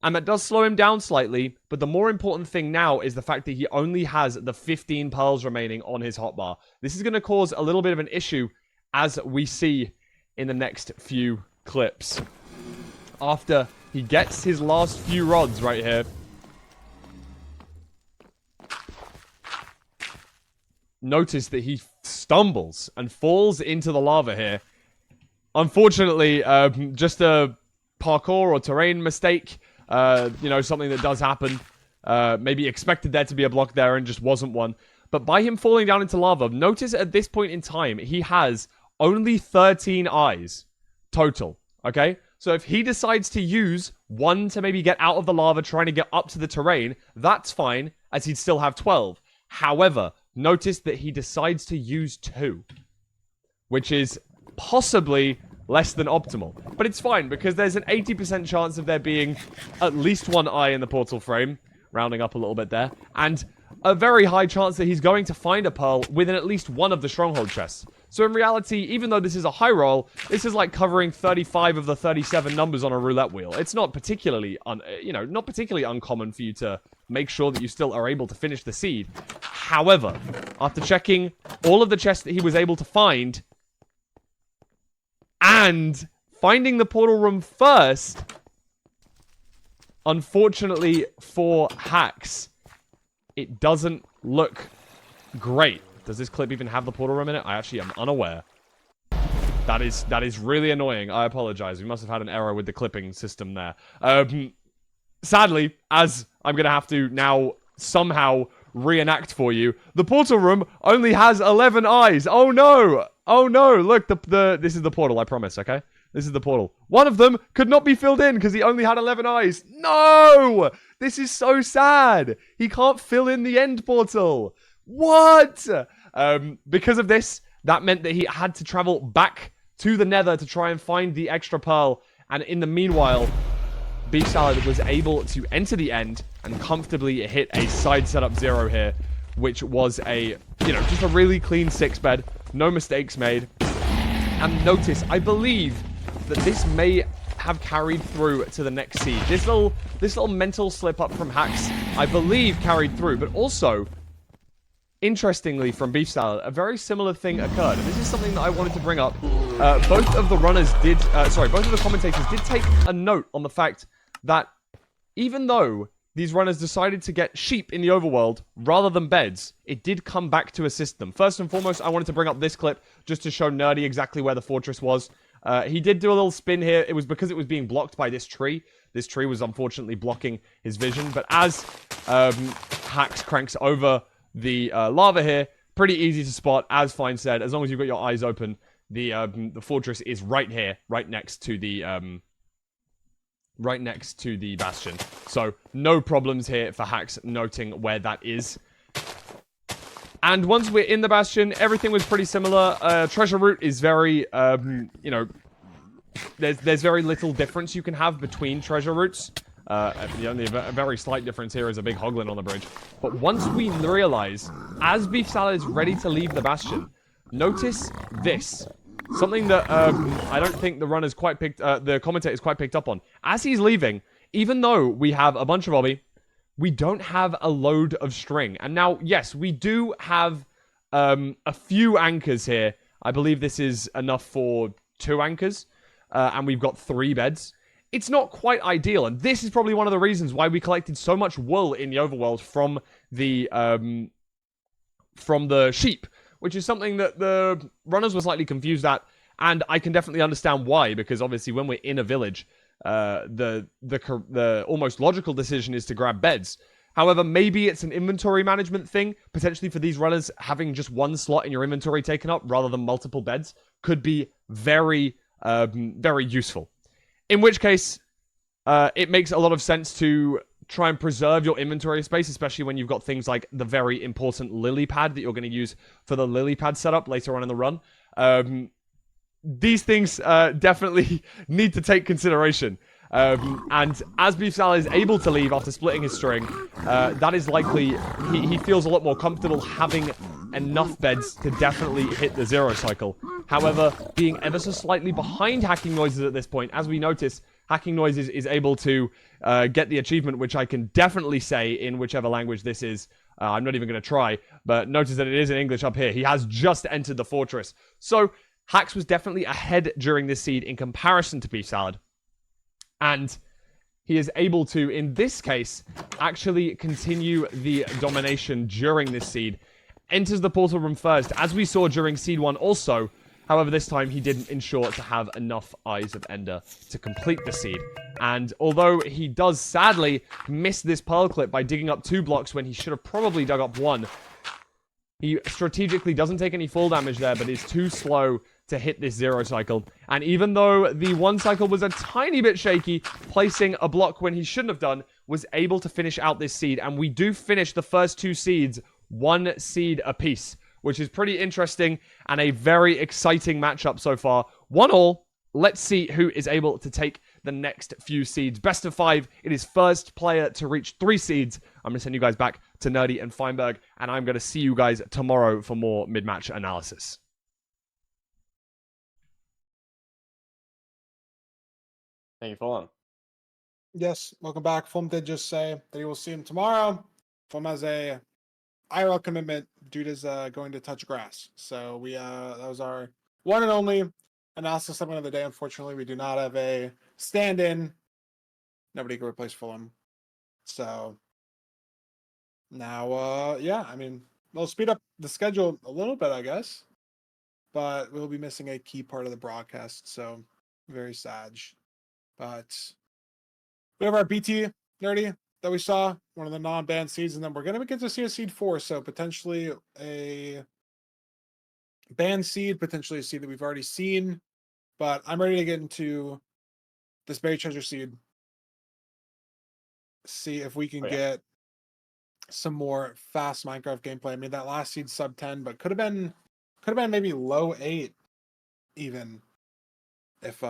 And that does slow him down slightly, but the more important thing now is the fact that he only has the 15 pearls remaining on his hotbar. This is going to cause a little bit of an issue, as we see in the next few clips. After he gets his last few rods right here, notice that he stumbles and falls into the lava here. Unfortunately, just a parkour or terrain mistake. Something that does happen. Maybe expected there to be a block there and just wasn't one. But by him falling down into lava, notice at this point in time, he has only 13 eyes total. Okay? So if he decides to use 1 to maybe get out of the lava, trying to get up to the terrain, that's fine, as he'd still have 12. However, notice that he decides to use 2, which is possibly less than optimal. But it's fine, because there's an 80% chance of there being at least 1 eye in the portal frame, rounding up a little bit there, and a very high chance that he's going to find a pearl within at least one of the stronghold chests. So in reality, even though this is a high roll, this is like covering 35 of the 37 numbers on a roulette wheel. It's not particularly uncommon for you to make sure that you still are able to finish the seed. However, after checking all of the chests that he was able to find, and finding the portal room first, unfortunately for Hax, it doesn't look great. Does this clip even have the portal room in it? I actually am unaware. That is really annoying. I apologize. We must have had an error with the clipping system there. Sadly, as I'm going to have to now somehow reenact for you, the portal room only has 11 eyes. Oh no! Oh no! Look, this is the portal, I promise, okay? This is the portal. One of them could not be filled in because he only had 11 eyes. No! This is so sad. He can't fill in the end portal. What? Because of this, that meant that he had to travel back to the Nether to try and find the extra pearl. And in the meanwhile, Beefsalad was able to enter the end and comfortably hit a side setup 0 here, which was just a really clean 6-bed. No mistakes made. And notice, I believe that this may have carried through to the next seed. This little mental slip up from Hax, I believe, carried through. But also, interestingly, from Beefsalad, a very similar thing occurred. And this is something that I wanted to bring up. Both of the commentators did take a note on the fact that even though these runners decided to get sheep in the overworld rather than beds, it did come back to assist them. First and foremost, I wanted to bring up this clip just to show Nerdy exactly where the fortress was. He did do a little spin here. It was because it was being blocked by this tree. This tree was unfortunately blocking his vision. But as Hax cranks over the lava here, pretty easy to spot. As Fine said, as long as you've got your eyes open, the fortress is right here, right next to the bastion. So no problems here for Hax noting where that is. And once we're in the bastion, everything was pretty similar. Treasure route is very, there's very little difference you can have between treasure routes. The only very slight difference here is a big hoglin on the bridge. But once we realize, as Beefsalad is ready to leave the bastion, notice this. Something that I don't think the commentators quite picked up on. As he's leaving, even though we have a bunch of obby, we don't have a load of string. And now, yes, we do have a few anchors here. I believe this is enough for 2 anchors, and we've got 3 beds. It's not quite ideal, and this is probably one of the reasons why we collected so much wool in the overworld from the sheep, which is something that the runners were slightly confused at, and I can definitely understand why, because obviously when we're in a village, the almost logical decision is to grab beds. However, maybe it's an inventory management thing. Potentially for these runners, having just 1 slot in your inventory taken up rather than multiple beds could be very, very useful. In which case, it makes a lot of sense to try and preserve your inventory space, especially when you've got things like the very important lily pad that you're going to use for the lily pad setup later on in the run. These things definitely need to take consideration. And as Beefsalad is able to leave after splitting his string, that is likely he feels a lot more comfortable having enough beds to definitely hit the 0 cycle. However, being ever so slightly behind Hacking Noises at this point, as we notice, Hacking Noises is able to get the achievement, which I can definitely say in whichever language this is. I'm not even going to try, but notice that it is in English up here. He has just entered the fortress. So, Hax was definitely ahead during this seed in comparison to Beefsalad. And he is able to, in this case, actually continue the domination during this seed. Enters the portal room first, as we saw during seed 1 also. However, this time he didn't ensure to have enough Eyes of Ender to complete the seed. And although he does sadly miss this pearl clip by digging up 2 blocks when he should have probably dug up 1, he strategically doesn't take any fall damage there, but is too slow to hit this 0 cycle. And even though the 1 cycle was a tiny bit shaky, placing a block when he shouldn't have done, was able to finish out this seed. And we do finish the first 2 seeds 1 seed apiece, which is pretty interesting and a very exciting matchup so far. 1-1. Let's see who is able to take the next few seeds. Best of 5. It is first player to reach 3 seeds. I'm going to send you guys back to Nerdy and Feinberg, and I'm going to see you guys tomorrow for more mid-match analysis. Thank you, Fulham. Yes, welcome back. Fulham did just say that he will see him tomorrow. Fulham has a IRL commitment. Dude is going to touch grass. So we that was our one and only analysis segment of the day. Unfortunately, we do not have a stand-in. Nobody can replace Fulham. So now, yeah, I mean, we'll speed up the schedule a little bit, I guess. But we'll be missing a key part of the broadcast. So very sad. But we have our BT Nerdy that we saw, one of the non-banned seeds, and then we're going to get to see a seed 4, so potentially a banned seed, potentially a seed that we've already seen, but I'm ready to get into this Berry Treasure seed, see if we can get some more fast Minecraft gameplay. I mean, that last seed sub 10, but could have been maybe low 8 even if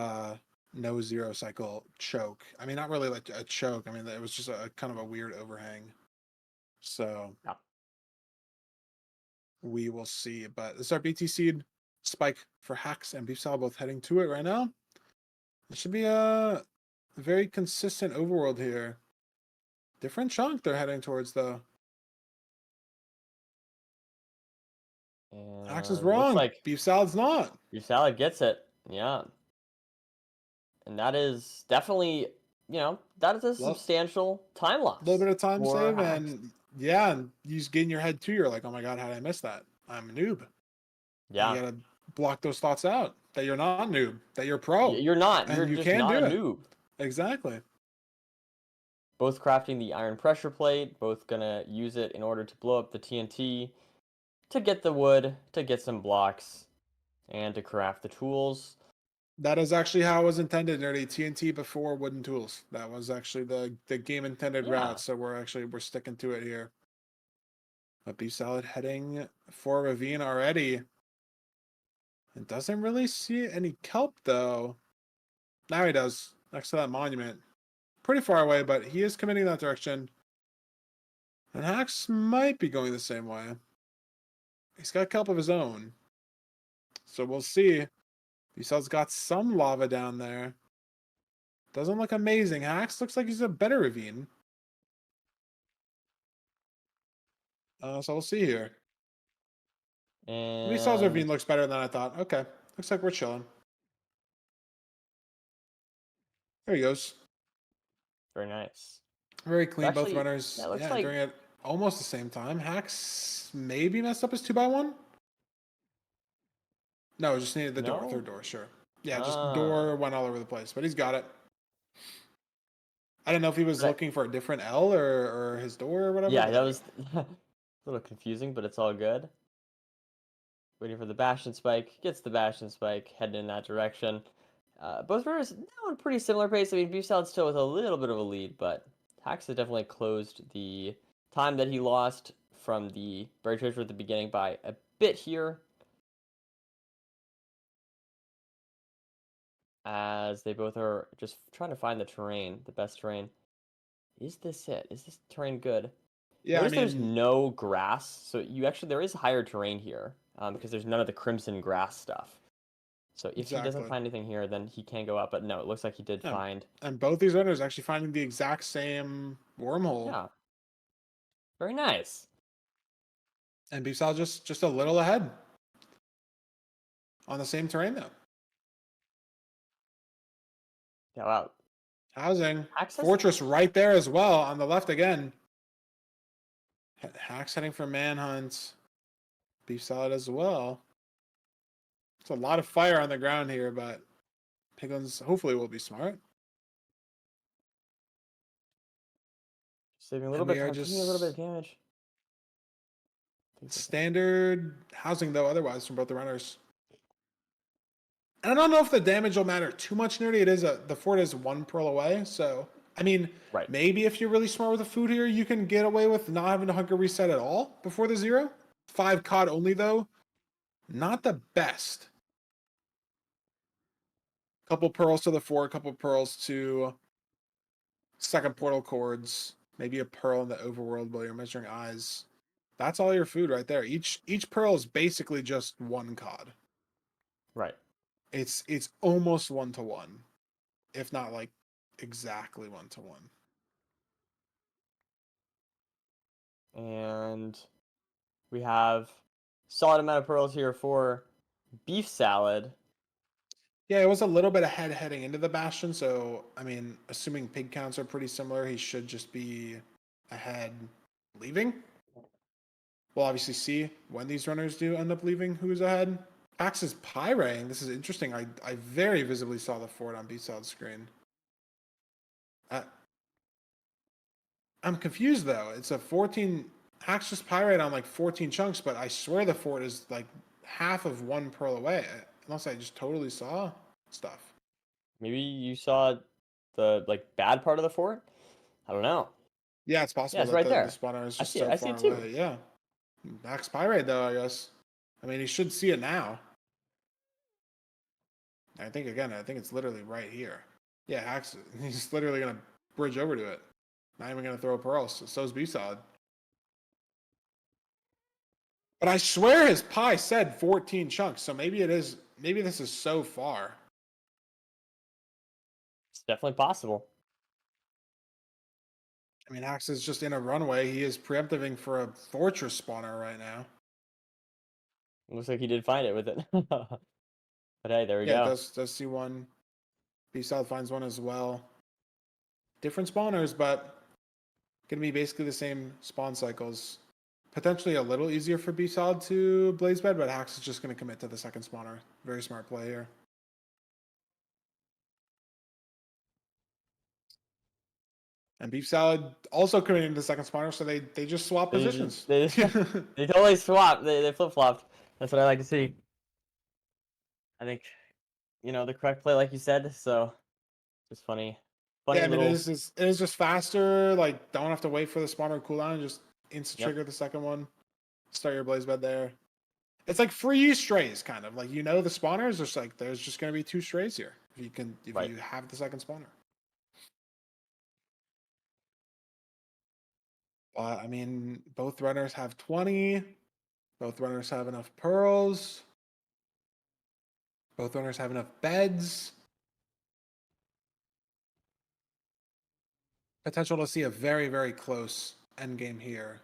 no 0 cycle choke. I mean, not really like a choke. I mean, it was just a kind of a weird overhang. So yeah, we will see. But this is our BT seed spike for Hacks and Beefsalad both heading to it right now. It should be a very consistent overworld here. Different chunk they're heading towards though. And Hacks is wrong. like Beefsalad's not. Beefsalad gets it. Yeah. And that is definitely, that is a substantial time loss. A little bit of time save, Hacks. and yeah, and you just get in your head too. You're like, oh my god, how did I miss that? I'm a noob. Yeah. You gotta block those thoughts out. That you're not a noob. That you're pro. You're not. And You're you just can not do a it. noob. Exactly. Both crafting the iron pressure plate, both gonna use it in order to blow up the TNT, to get the wood, to get some blocks, and to craft the tools. That is actually how it was intended, Nerdy. TNT before wooden tools. That was actually the game intended route. So we're sticking to it here. But Beefsalad heading for Ravine already. It doesn't really see any kelp though. Now he does, next to that monument. Pretty far away, but he is committing that direction. And Hax might be going the same way. He's got kelp of his own. So we'll see. Beefsalad's got some lava down there. Doesn't look amazing. Hax looks like he's a better ravine. So we'll see here. Beefsalad's And ravine looks better than I thought. Okay, looks like we're chilling. There he goes. very nice. Very So clean, both actually, runners. that looks Yeah, like doing it almost the same time. Hacks maybe messed up his 2x1. No, just needed the door, no. third door, sure. Yeah, just Ah, door went all over the place, but he's got it. I don't know if he was but looking for a different L or his door or whatever, yeah, that but was a little confusing, but it's all good. Waiting for the Bastion spike, gets the Bastion spike, heading in that direction. Both runners now at a pretty similar pace. I mean, Beefsalad still with a little bit of a lead, but Hax has definitely closed the time that he lost from the Berry Treasure at the beginning by a bit here. As they both are just trying to find the terrain, the best terrain. Is this it? Is this terrain good? yeah, I Notice there's mean, no grass, so there is higher terrain here because there's none of the crimson grass stuff. So if he doesn't exactly. find anything here, then he can go up. But no, it looks like he did Yeah. find. And both these runners actually finding the exact same wormhole. Yeah, very nice. And Beefsal just a little ahead on the same terrain though. Yeah, wow. Housing. Access. Fortress right there as well on the left again. Hacks heading for manhunt. Beefsalad as well. It's a lot of fire on the ground here, but Piglins hopefully will be smart. Saving a little And bit we of are time, taking a little bit of just damage. Things like that. standard housing though otherwise from both the runners. And I don't know if the damage will matter too much, Nerdy. The fort is 1 pearl away, so I mean, Right. maybe if you're really smart with the food here, you can get away with not having to hunger reset at all before the 0. 5 cod only though, not the best. Couple pearls to the fort, couple pearls to second portal chords, maybe a pearl in the overworld while you're measuring eyes. That's all your food right there. Each pearl is basically just 1 cod. Right. It's almost 1-to-1, if not like exactly 1-to-1. And we have solid amount of pearls here for Beefsalad. Yeah, it was a little bit ahead heading into the Bastion, so I mean, assuming pig counts are pretty similar, he should just be ahead leaving. We'll obviously see when these runners do end up leaving who's ahead. Axe is Pyrang. This is interesting. I very visibly saw the fort on B-Side's screen. I'm confused though. It's a 14 Axe just Pyrite on like 14 chunks, but I swear the fort is like half of 1 pearl away. Unless I just totally saw stuff. Maybe you saw the bad part of the fort. I don't know. Yeah, it's Yeah, possible it's that right the there. spawner is I just see it. so I see far it too. away. Yeah. Axe Pyrite though, I guess. I mean, he should see it now. I think it's literally right here. Yeah, Axe, he's literally gonna bridge over to it. Not even gonna throw a pearl. So's B-Solid. But I swear his pie said 14 chunks, so maybe it is. Maybe this is so far. It's definitely possible. I mean, Axe is just in a runway. He is preemptiving for a fortress spawner right now. It looks like he did find it with it. But hey, there we Yeah, it go. does see one. B-South finds one as well. Different spawners, but gonna be basically the same spawn cycles. Potentially a little easier for B-Solid to blaze bed, but Axe is just gonna commit to the second spawner. Very smart play here. And Beef Salad also committing to the second spawner, so they just swap positions. They totally swapped. They flip flopped. That's what I like to see. I think the correct play, like you said. So just funny, Yeah, funny I mean little. it is just faster. Like don't have to wait for the spawner cooldown. Just insta Yep. trigger the second one. Start your blaze bed there. It's like free strays, kind of like the spawners. Just like there's just gonna be 2 strays here if Right. you have the second spawner. But I mean, both runners have 20. Both runners have enough pearls. Both runners have enough beds. Potential to see a very, very close end game here.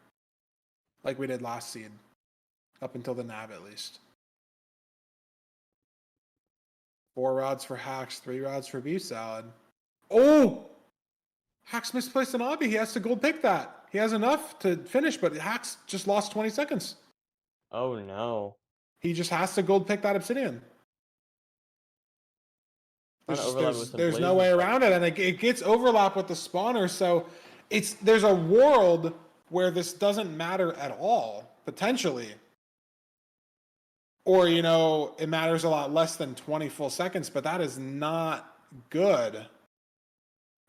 like we did last seed, up until the nav at least. 4 rods for Hacks, 3 rods for Beefsalad. Oh! Hacks misplaced an obby. He has to gold pick that. He has enough to finish, but Hacks just lost 20 seconds. Oh no. He just has to gold pick that Obsidian. Trying to overlap with some There's no blazes, way but- around it, and it gets overlap with the spawner, so there's a world where this doesn't matter at all, potentially. Or, it matters a lot less than 20 full seconds, but that is not good.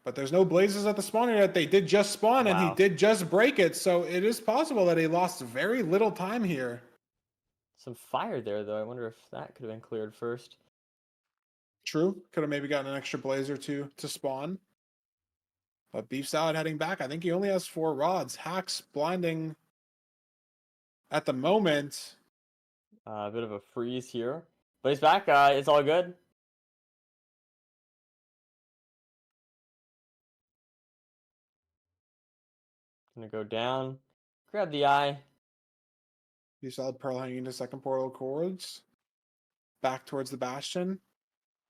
But there's no blazes at the spawner yet. They did just spawn, and he Wow. did just break it, so it is possible that he lost very little time here. Some fire there, though. I wonder if that could have been cleared first. True. Could have maybe gotten an extra blaze or two to spawn. But Beefsalad heading back. I think he only has 4 rods. Hacks blinding at the moment. A bit of a freeze here. But he's back. It's all good. Gonna go down. Grab the eye. Beefsalad Pearl hanging to second portal chords. Back towards the Bastion.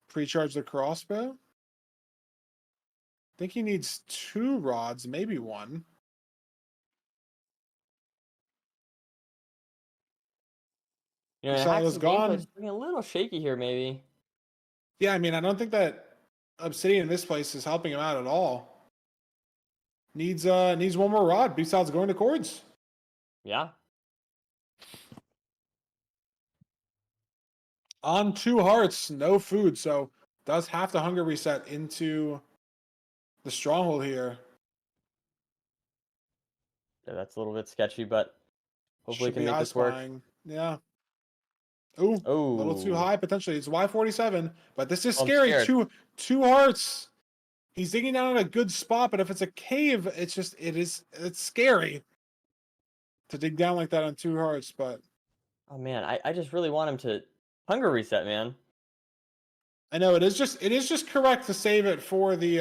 Pre-charge the crossbow. I think he needs 2 rods, maybe 1. Beefsalad Hacks' is gameplay gone. is looking a little shaky here, maybe. Yeah, I mean, I don't think that Obsidian in this place is helping him out at all. Needs 1 more rod. Beefsalad's going to chords. Yeah. On 2 hearts, no food, so does have to hunger reset into the stronghold here. Yeah, that's a little bit sketchy, but hopefully Should can be make eye this work. spying. Yeah. Ooh, a little too Oh. high potentially. It's Y47, but this is I'm scary. scared. Two hearts. He's digging down in a good spot, but if it's a cave, it's scary to dig down like that on 2 hearts. But Oh man, I just really want him to hunger reset, man. I know it is just correct to save it for the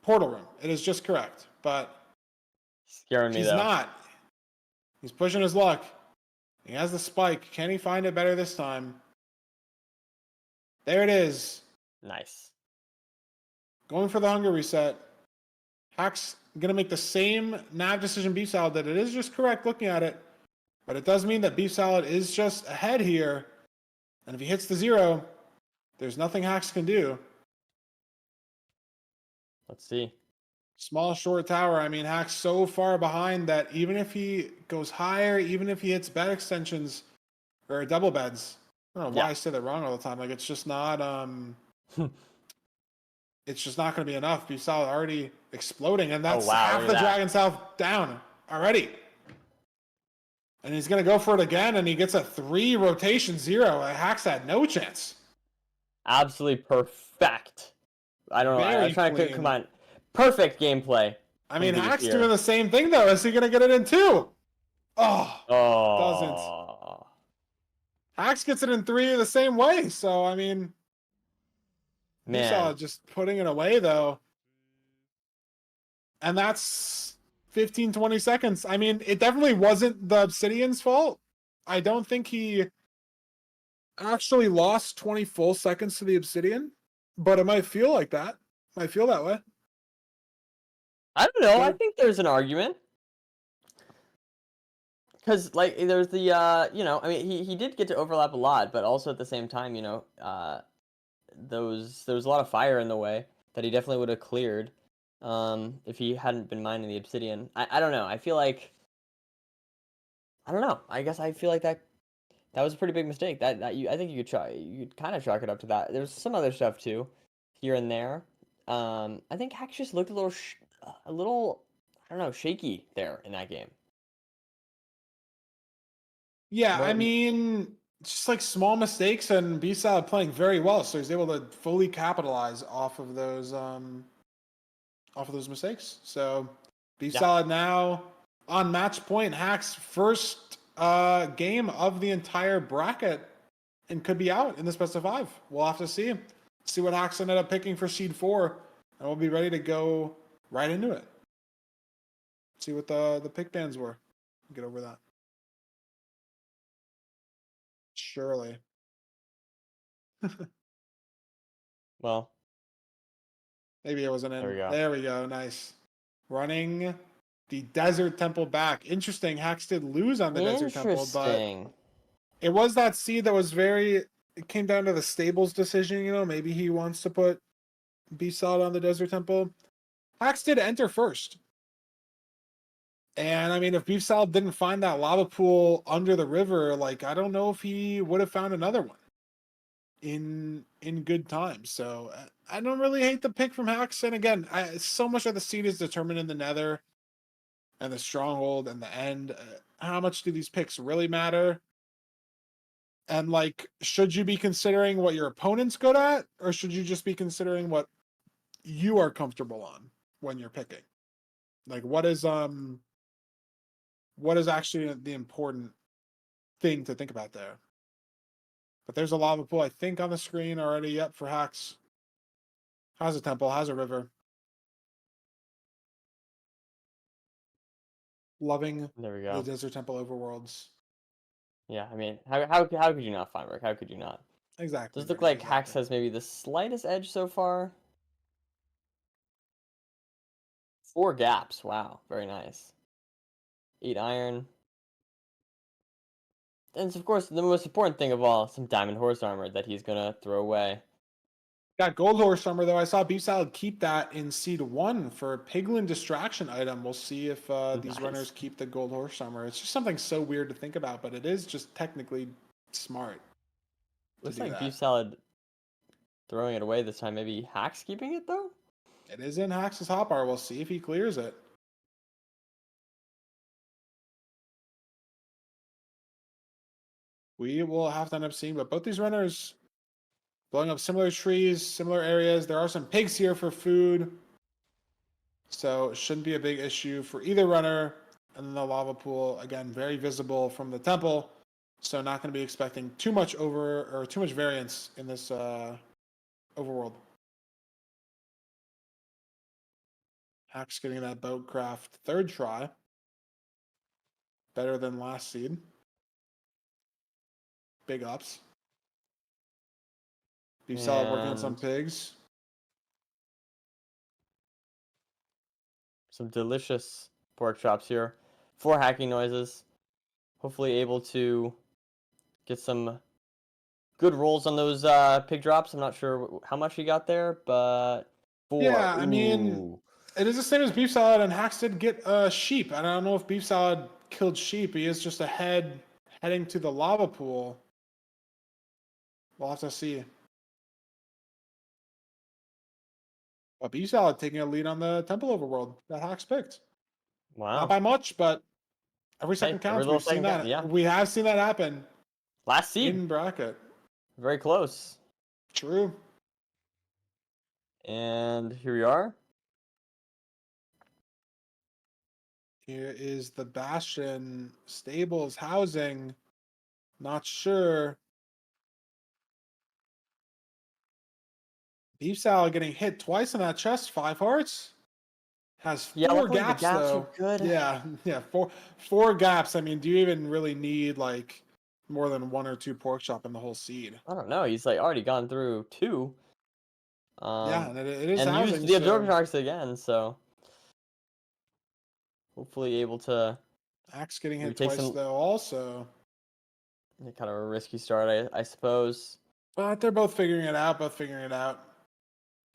portal room. It is just correct, but Scaring me he's though. not. He's pushing his luck. He has the spike. Can he find it better this time? There it is. Nice. Going for the hunger reset. Hack's going to make the same nav decision Beefsalad did. It is just correct looking at it. But it does mean that Beefsalad is just ahead here. And if he hits the 0, there's nothing Hacks can do. Let's see. Small, short tower. I mean, Hack's so far behind that even if he goes higher, even if he hits bed extensions or double beds, I don't know why I say that wrong all the time. Like, it's just not it's just not going to be enough. Beefsalad already exploding, and that's wow, half look the at that. Dragon's Health down already. And he's going to go for it again, and he gets a 3 rotation 0. Hacks had no chance. Absolutely perfect. I don't know. I Very was trying to clean. combine perfect gameplay. I mean, from Beef Hacks here. doing the same thing, though. Is he going to get it in 2? Oh, doesn't. Oh. Hacks gets it in 3 the same way. So, I mean, Man. Beefsalad just putting it away, though. And that's 15, 20 seconds. I mean, it definitely wasn't the Obsidian's fault. I don't think he actually lost 20 full seconds to the Obsidian, but it might feel like that. Might feel that way. I don't know. I think there's an argument. Because, like, there's the, I mean, he did get to overlap a lot, but also at the same time, there was a lot of fire in the way that he definitely would have cleared if he hadn't been mining the obsidian. I don't know. I feel like, I don't know. I guess I feel like that was a pretty big mistake. I think you could kind of chalk it up to that. There's some other stuff too, here and there. I think Hack just looked a little, I don't know, shaky there in that game. Yeah, I But- mean, just like small mistakes, and Beefsalad playing very well, so he's able to fully capitalize off of those mistakes. So Beefsalad now on match point. Hack's first game of the entire bracket, and could be out in this best of 5. We'll have to see what Hacks ended up picking for seed 4, and we'll be ready to go right into it. See what the pick bands were. Get over that. Surely. Well, Maybe it wasn't there in. we go. There we go. Nice. Running the Desert Temple back. Interesting. Hacks did lose on the Desert Temple, but Interesting. it was that seed that was very. It came down to the stables decision. Maybe he wants to put Beefsalad on the Desert Temple. Hacks did enter first. And I mean, if Beefsalad didn't find that lava pool under the river, like I don't know if he would have found another one in good time. So I don't really hate the pick from Hacks. And again, so much of the seed is determined in the Nether and the Stronghold and the end. How much do these picks really matter? And like, should you be considering what your opponent's good at, or should you just be considering what you are comfortable on when you're picking? Like, what is actually the important thing to think about there? But there's a lava pool, I think, on the screen already. Yep, for Hacks. Has a temple, has a river. Loving There we the go. Desert Temple overworlds. Yeah, I mean, how could you not find work? How could you not? Exactly, Does it look Brady, like Hax exactly. has maybe the slightest edge so far? 4 gaps. Wow, very nice. 8 iron. And of course, the most important thing of all, some diamond horse armor that he's gonna throw away. Got Gold Horse Summer, though. I saw Beefsalad keep that in Seed 1 for a Piglin distraction item. We'll see if these runners Nice. keep the Gold Horse Summer. It's just something so weird to think about, but it is just technically smart to Looks do like beef that. salad throwing it away this time. Maybe Hax keeping it though? It is in Hax's hotbar. We'll see if he clears it. We will have to end up seeing, but both these runners blowing up similar trees, similar areas. There are some pigs here for food, so it shouldn't be a big issue for either runner. And then the lava pool, again, very visible from the temple, so not going to be expecting too much variance in this overworld. Hack's getting that boat craft third try, better than last seed. Big ups. Beefsalad working on some And pigs. some delicious pork chops here. 4 hacking noises. Hopefully able to get some good rolls on those pig drops. I'm not sure how much he got there, but 4. Yeah, I mean, Ooh. it is the same as beef salad, and Hacks did get sheep. I don't know if beef salad killed sheep. He is just ahead, heading to the lava pool. We'll have to see. But beef salad taking a lead on the temple overworld that Hacks picked. Not Wow. by much, but every Hey, second every counts. little We've seen second count. that. Yeah. We have seen that happen Last seed. in bracket. Very close. True. And here we are. Here is the Bastion stables housing. Not sure. Beef salad getting hit twice in that chest. 5 hearts. Has Yeah, 4 luckily the gaps gaps are though. good. Yeah, yeah, four gaps. I mean, do you even really need like more than 1 or 2 pork chop in the whole seed? I don't know. He's like already gone through 2. Yeah, and it is And used housing, the absorption so arcs again, so hopefully able to Axe getting maybe hit take twice some though also. kind of a risky start, I suppose. But they're both figuring it out,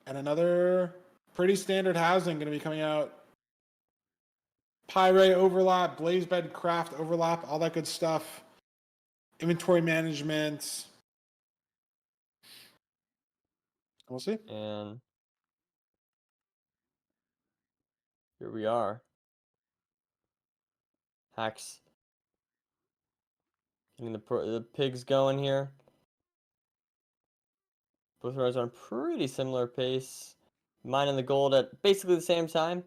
And another pretty standard housing going to be coming out. Pyrite overlap, Blazebed craft overlap, all that good stuff. Inventory management. We'll see. And here we are. Hacks getting the pigs going here. Both runners on a pretty similar pace. Mine and the gold at basically the same time.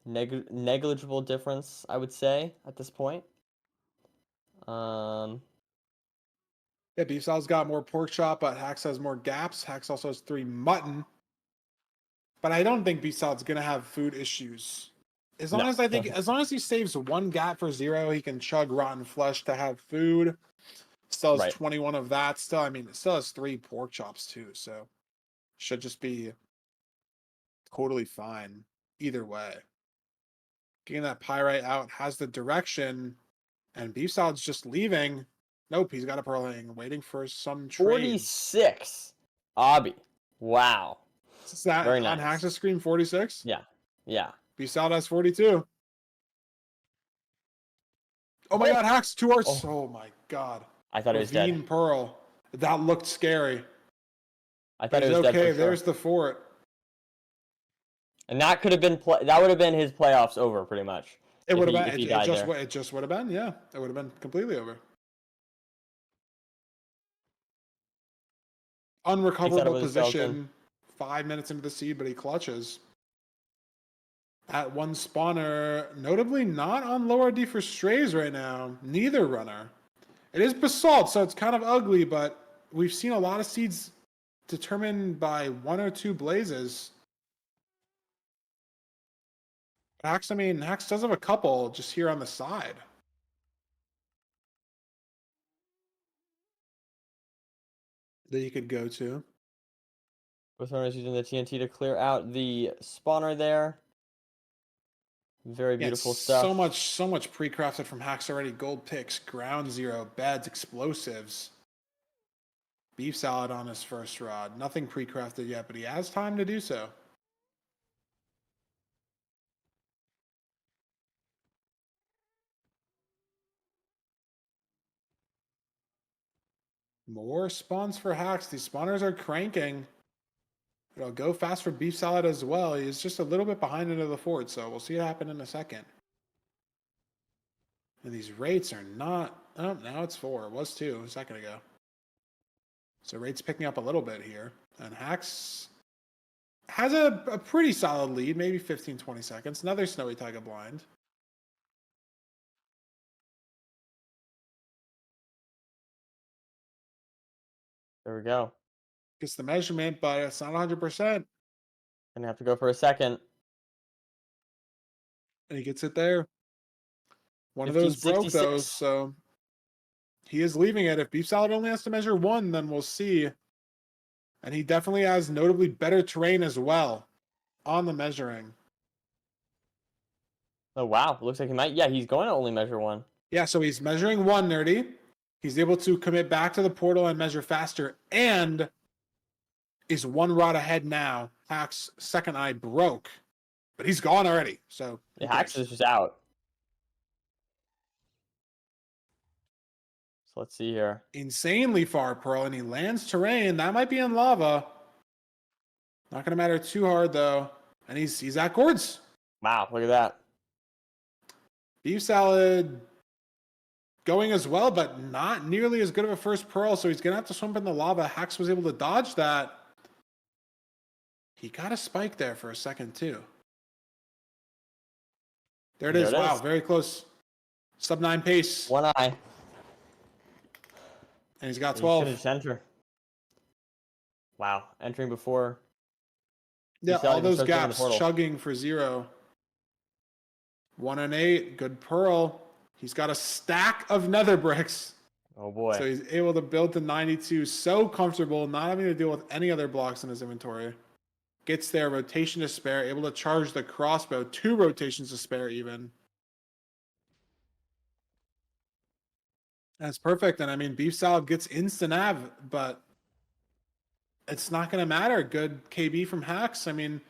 Negligible difference, I would say, at this point. Um, Yeah, Beef Sal's got more pork chop, but Hax has more gaps. Hax also has 3 mutton. But I don't think Beef Sal's going to have food issues As long No. as as long as he saves one gap for 0, he can chug rotten flesh to have food. Still has Right. 21 of that. Still, I mean, it still has 3 pork chops too. So should just be totally fine either way. Getting that pyrite out has the direction, and Beefsalad's just leaving. Nope, he's got a pearling, waiting for some trade. 46. Obby. Wow. Is that Very on nice. Hax's screen? 46. Yeah. Yeah. Beefsalad has 42. Oh my God, Hax 2 hearts. Oh my God. I thought he was dead. Ravine Pearl. That looked scary. I But thought he he's was dead okay. for sure. There's the fort. And that could have been that would have been his playoffs over pretty much. It would have been. If he died there. It just would have been. Yeah, it would have been completely over. Unrecoverable was a skeleton. position. 5 minutes into the seed, but he clutches. At one spawner, notably not on lower D for strays right now. Neither runner. It is basalt, so it's kind of ugly, but we've seen a lot of seeds determined by 1 or 2 blazes. Hax does have a couple just here on the side. That you could go to. Both runners using the TNT to clear out the spawner there. Very beautiful stuff. So much pre-crafted from Hax already. Gold picks, ground 0, beds, explosives. Beefsalad on his first rod. Nothing pre-crafted yet, but he has time to do so. More spawns for Hax. These spawners are cranking. It'll go fast for Beefsalad as well. He's just a little bit behind into the fort, so we'll see it happen in a second. And these rates are not... Oh, now it's 4. It was 2 a second ago. So rates picking up a little bit here. And Hax has a pretty solid lead, maybe 15, 20 seconds. Another Snowy Taiga blind. There we go. Gets the measurement, but it's not 100%. Gonna have to go for a second. And he gets it there. One of those broke those, so he is leaving it. If Beefsalad only has to measure 1, then we'll see. And he definitely has notably better terrain as well on the measuring. Oh, wow. Looks like he might. Yeah, he's going to only measure 1. Yeah, so he's measuring 1, Nerdy. He's able to commit back to the portal and measure faster, and is 1 rod ahead now. Hax's second eye broke, but he's gone already. So The Hax is just out. So let's see here. Insanely far, Pearl, and he lands terrain. That might be in lava. Not going to matter too hard, though. And he's at Gourds. Wow, look at that. Beefsalad going as well, but not nearly as good of a first Pearl, so he's going to have to swim in the lava. Hax was able to dodge that. He got a spike there for a second, too. There it is. Wow, very close. Sub 9 pace. 1 eye. And he's got 12. He just enter. Wow, entering before. Yeah, all those gaps chugging for 0. 1 and 8. Good Pearl. He's got a stack of nether bricks. Oh boy. So he's able to build to 92. So comfortable, not having to deal with any other blocks in his inventory. Gets there, rotation to spare, able to charge the crossbow. 2 rotations to spare even. That's perfect. And I mean, Beefsalad gets instant nav, but it's not going to matter. Good KB from Hax. I mean,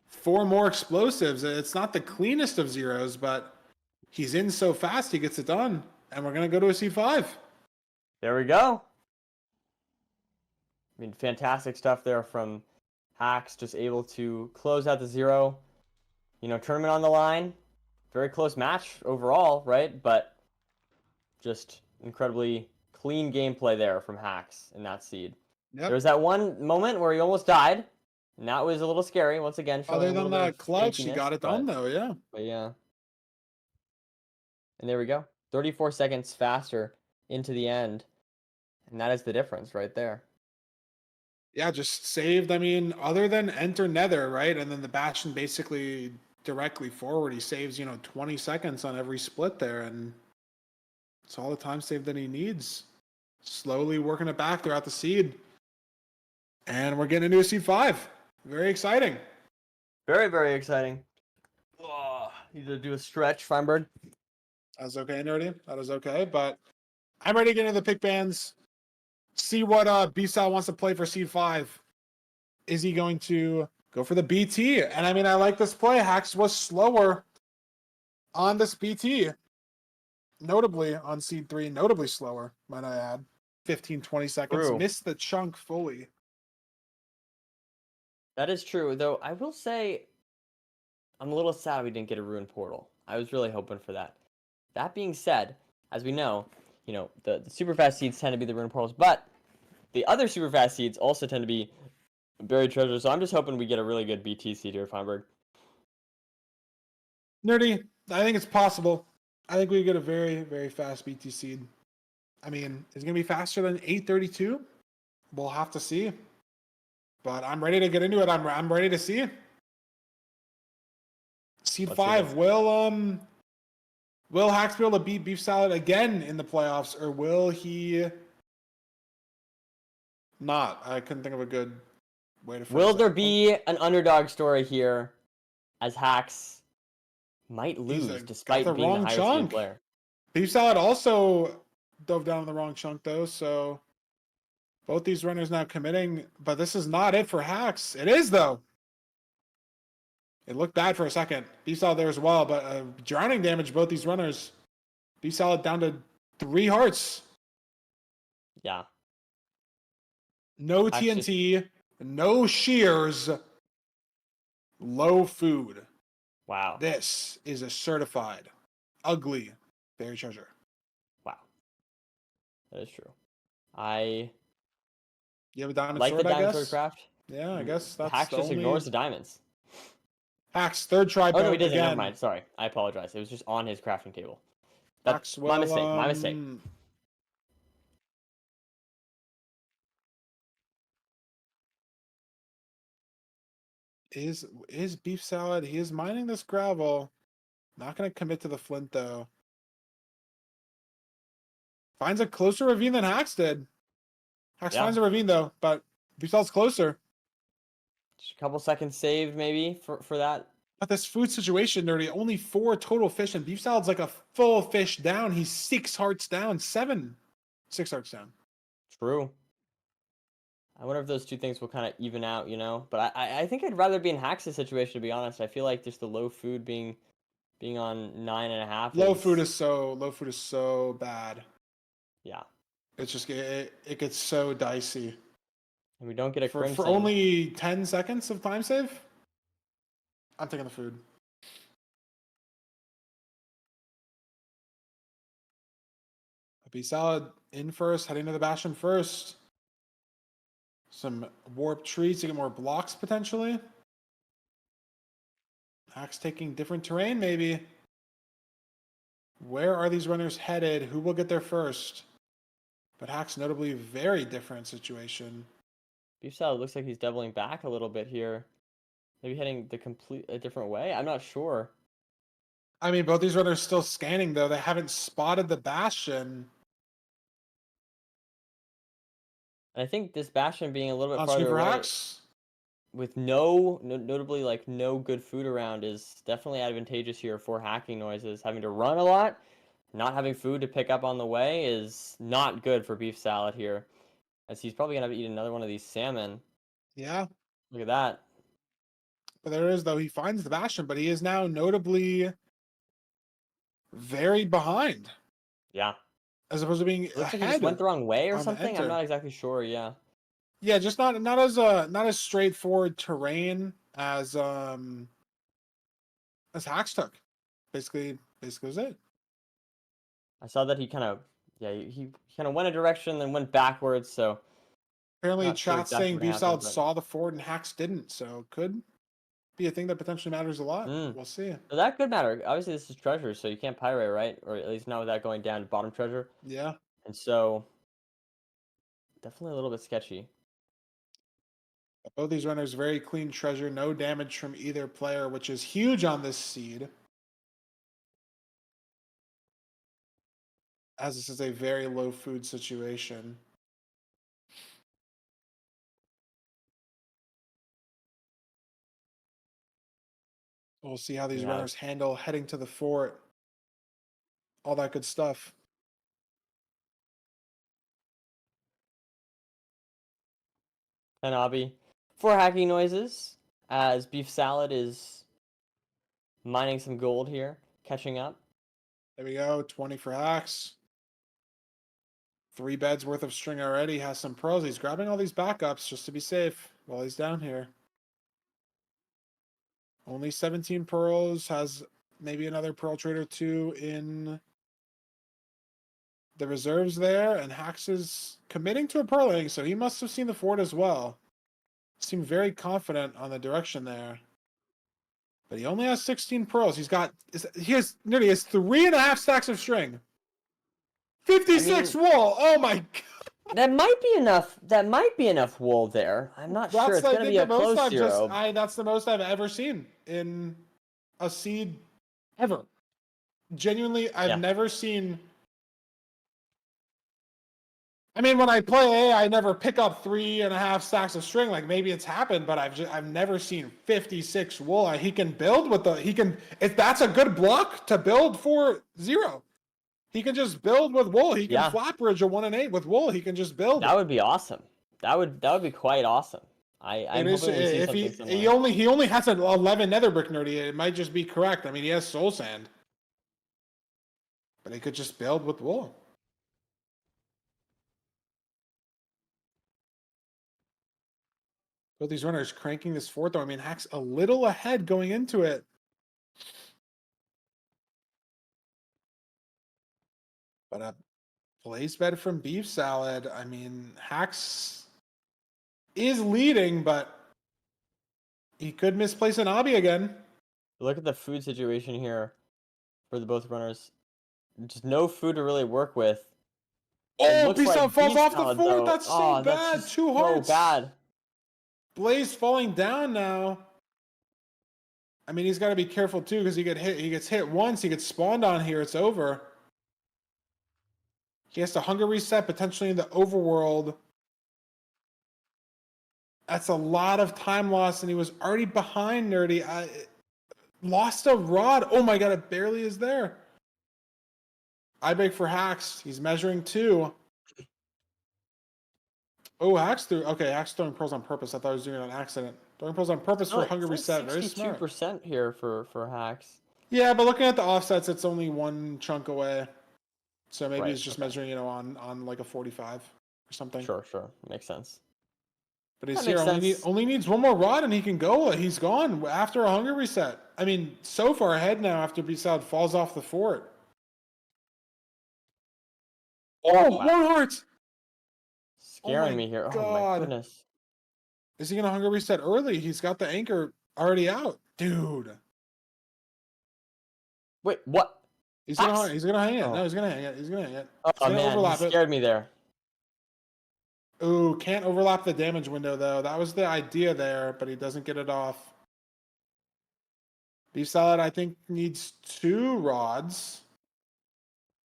4 more explosives. It's not the cleanest of zeros, but he's in so fast, he gets it done. And we're going to go to a seed 5. There we go. I mean, fantastic stuff there from Hax, just able to close out the 0. You know, tournament on the line. Very close match overall, right? But just incredibly clean gameplay there from Hax in that seed. Yep. There was that one moment where he almost died. And that was a little scary, once again. Other than that clutch, he got it done, though, yeah. But yeah. And there we go. 34 seconds faster into the end. And that is the difference right there. Yeah, just saved. I mean, other than enter nether, right? And then the Bastion basically directly forward. He saves, 20 seconds on every split there, and it's all the time save that he needs. Slowly working it back throughout the seed. And we're getting into a seed 5. Very exciting. Very, very exciting. Oh, need to do a stretch, Feinberg. That's okay, Nerdy. That is okay. But I'm ready to get into the pick bands. See what B-Sal wants to play for seed 5. Is he going to go for the BT? And I mean, I like this play. Hax was slower on this BT. Notably on seed 3, notably slower, might I add. 15, 20 seconds. True. Missed the chunk fully. That is true, though I will say I'm a little sad we didn't get a Ruined Portal. I was really hoping for that. That being said, as we know, the super fast seeds tend to be the Ruined Portals, but the other super fast seeds also tend to be buried treasures, so I'm just hoping we get a really good BT seed here, Feinberg. Nerdy, I think it's possible. I think we get a very, very fast BT seed. I mean, is it going to be faster than 832? We'll have to see. But I'm ready to get into it. I'm ready to see. Seed Let's 5, will Hax be able to beat Beefsalad again in the playoffs, or will he not? I couldn't think of a good way to phrase Will that. there be an underdog story here, as Hax might lose got despite the being the wrong highest seed chunk. player? Beefsalad also dove down in the wrong chunk, though, so both these runners now committing, but this is not it for Hax. It is, though. It looked bad for a second. Beefsalad there as well, but drowning damage, both these runners. Beefsalad down to 3 hearts. Yeah. No Hax just- TNT, no shears, low food. Wow. This is a certified ugly buried treasure. Wow. That is true. I You have a diamond like the sword, I diamond sword guess? craft. Yeah, I guess that's Hax the just only... ignores the diamonds. Hax, third try Oh no, he boat doesn't. Never again. mind. Sorry, I apologize. It was just on his crafting table. Hax That's will, my mistake. My mistake. Is Beefsalad? He is mining this gravel. Not going to commit to the flint, though. Finds a closer ravine than Hax did. Hax Yeah. finds a ravine, though, but Beefsalad's closer. Just a couple seconds saved, maybe for that. But this food situation, Nerdy, only 4 total fish, and Beefsalad's like a full fish down. He's 6 hearts down. 6 hearts down. True. I wonder if those two things will kind of even out, But I think I'd rather be in Hax's situation, to be honest. I feel like just the low food being on 9.5. Low food is so bad. Yeah. It's just it gets so dicey. And we don't get a For crimson. only 10 seconds of time save. I'm taking the food. Beefsalad in first, heading to the Bastion first. Some warp trees to get more blocks potentially. Hax taking different terrain, maybe. Where are these runners headed? Who will get there first? But Hax notably very different situation. Beefsalad looks like he's doubling back a little bit here. Maybe heading a different way. I'm not sure. I mean, both these runners still scanning though. They haven't spotted the Bastion. And I think this Bastion being a little bit On farther Super away, Hax. with notably like no good food around, is definitely advantageous here for hacking noises. Having to run a lot, not having food to pick up on the way is not good for Beefsalad here, as he's probably gonna have to eat another one of these salmon. Yeah. Look at that. But there is, though. He finds the Bastion, but he is now notably very behind. Yeah. As opposed to being It looks like he ahead just went the wrong way or on the something. I'm enter. not exactly sure. Yeah. Yeah, just not as straightforward terrain as Hax took. Basically was it. I saw that he kind of he kind of went a direction then went backwards. So Apparently not sure chat exactly saying what happened, Beefsalad but... saw the ford and Hax didn't, so could be a thing that potentially matters a lot. We'll see. So that could matter. Obviously, this is treasure, so you can't pirate, right? Or at least not without going down to bottom treasure. Yeah. And so, definitely a little bit sketchy. Both these runners very clean treasure, no damage from either player, which is huge on this seed, as this is a very low food situation. We'll see how these Yeah. runners handle heading to the fort. All that good stuff. Hanabi. For hacking noises, as Beefsalad is mining some gold here, catching up. There we go. 20 for Axe. 3 beds worth of string already. Has some pearls. He's grabbing all these backups just to be safe while he's down here. Only 17 pearls. Has maybe another pearl trade or two in the reserves there. And Hax is committing to a pearling, so he must have seen the fort as well. Seemed very confident on the direction there. But he only has 16 pearls. He has nearly 3.5 stacks of string. 56 wool. Oh my god. That might be enough. That might be enough wool there. I'm not sure. It's going to be a close zero. That's the most I've ever seen in a seed ever. Genuinely, I've never seen. I mean, when I play A, I never pick up 3.5 stacks of string. Like maybe it's happened, but I've never seen 56 wool. He can build with if that's a good block to build for 0. He can just build with wool. He can flat bridge a 1 and 8 with wool. He can just build. That would be awesome. That would be quite awesome. I'm hoping we see something similar. He only has an 11 nether brick nerdy. It might just be correct. I mean, he has soul sand, but he could just build with wool. Both these runners cranking this fort though. I mean, Hack's a little ahead going into it. But a place bed from Beefsalad. I mean, Hax is leading, but he could misplace an obby again. Look at the food situation here for the both runners. Just no food to really work with. Oh, Beefsalad falls off the fort. Though. That's so bad. That's 2 hearts. So bad. Blaze falling down now. I mean, he's got to be careful too because he gets hit once. He gets spawned on here. It's over. He has to hunger reset, potentially in the overworld. That's a lot of time loss, and he was already behind Nerdy. Lost a rod. Oh my god, it barely is there. I beg for Hax. He's measuring 2. Oh, Hax threw. Okay, Hax throwing pearls on purpose. I thought he was doing it on accident. Throwing pearls on purpose for hunger reset. Very smart. 62% here for Hax. Yeah, but looking at the offsets, it's only 1 chunk away. So maybe he's just measuring, on like a 45 or something. Sure. Makes sense. But he's here. Only needs 1 more rod and he can go. He's gone after a hunger reset. I mean, so far ahead now after Beefsalad falls off the fort. Oh, wow. 1 heart! Scaring me here. Oh my goodness. Is he going to hunger reset early? He's got the anchor already out. Dude. Wait, what? He's gonna hang it. No, he's gonna hang it. Oh man, he scared me there. Ooh, can't overlap the damage window though. That was the idea there, but he doesn't get it off. Beefsalad, I think, needs 2 rods.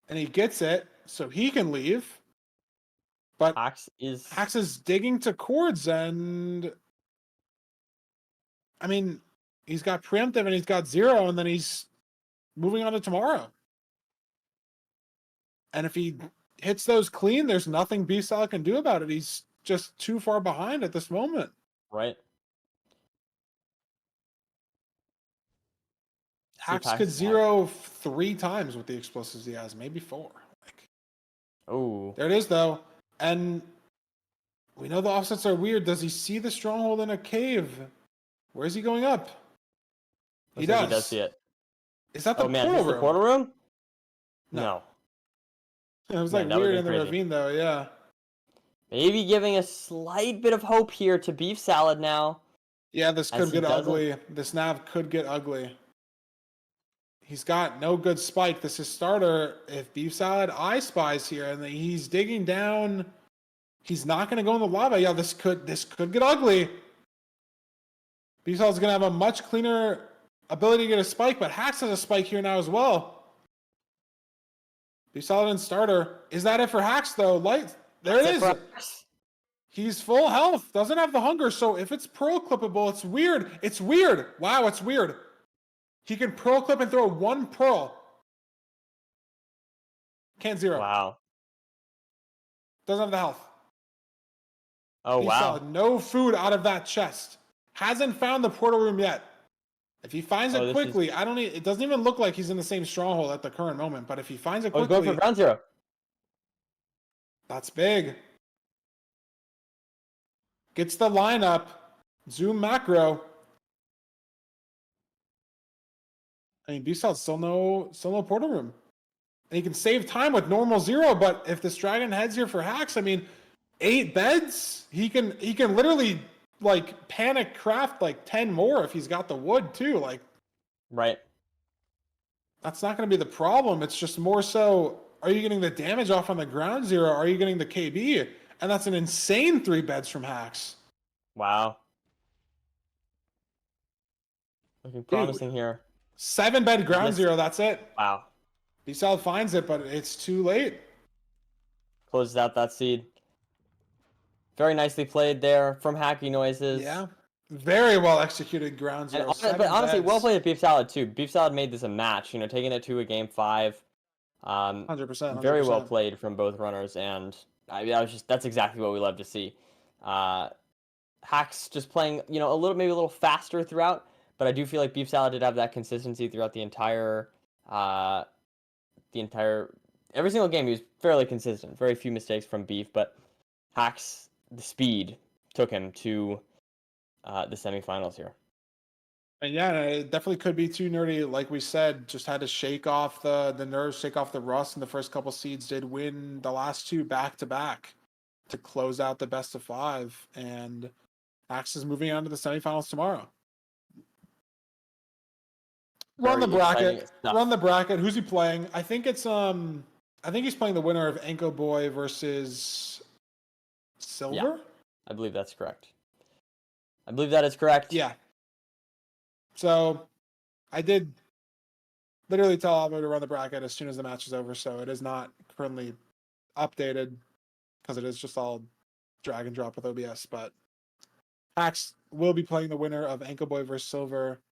And he gets it, so he can leave. But Hax is digging to cords, and I mean, he's got preemptive and he's got 0, and then he's moving on to tomorrow. And if he hits those clean, there's nothing Beefsalad can do about it. He's just too far behind at this moment. Right. Hax could 0 3 times with the explosives he has, maybe 4. Oh. There it is, though. And we know the offsets are weird. Does he see the stronghold in a cave? Where is he going up? He does. He does see it. Is that the portal room? The portal room? No. It was weird in the ravine, though, yeah. Maybe giving a slight bit of hope here to Beefsalad now. Yeah, this could get ugly. This nav could get ugly. He's got no good spike. This is starter. If Beefsalad eye spies here and he's digging down, he's not going to go in the lava. Yeah, this could get ugly. Beefsalad's going to have a much cleaner ability to get a spike, but Hax has a spike here now as well. Beefsalad and starter. Is that it for Hax, though? Light. There it is. He's full health. Doesn't have the hunger, so if it's pearl clippable, it's weird. It's weird. Wow, it's weird. He can pearl clip and throw one pearl. Can't zero. Wow. Doesn't have the health. Oh, wow. Beefsalad, no food out of that chest. Hasn't found the portal room yet. If he finds it quickly, it doesn't even look like he's in the same stronghold at the current moment, but if he finds it quickly. Oh, going for ground zero. That's big. Gets the lineup. Zoom macro. I mean, Beefsalad's still no portal room. And he can save time with normal zero, but if this dragon heads here for Hax, I mean, 8 beds, he can literally like panic craft like 10 more if he's got the wood too. Like, right. That's not going to be the problem. It's just more so, are you getting the damage off on the ground zero? Are you getting the KB? And that's an insane 3 beds from Hax. Wow. Looking promising here. 7 bed ground zero, that's it. Wow. Beefsalad finds it, but it's too late. Closes out that seed. Very nicely played there from Hacky Noises. Yeah. Very well executed ground zero. But honestly, well played at Beefsalad too. Beefsalad made this a match, taking it to a game 5. 100%. Very well played from both runners, and that's exactly what we love to see. Hax just playing, maybe a little faster throughout, but I do feel like Beefsalad did have that consistency throughout the entire every single game. He was fairly consistent. Very few mistakes from Beef, but Hax, the speed took him to the semifinals here. And yeah, it definitely could be too nerdy. Like we said, just had to shake off the nerves, shake off the rust, and the first couple seeds did win the last 2 back-to-back to close out the best of 5. And Hax is moving on to the semifinals tomorrow. Run the bracket. Who's he playing? I think it's I think he's playing the winner of Anko Boy versus Silver. Yeah, I believe that's correct. I believe that is correct. Yeah. So I did literally tell Alvaro to run the bracket as soon as the match is over, so it is not currently updated because it is just all drag and drop with OBS. But Hax will be playing the winner of Anko Boy versus Silver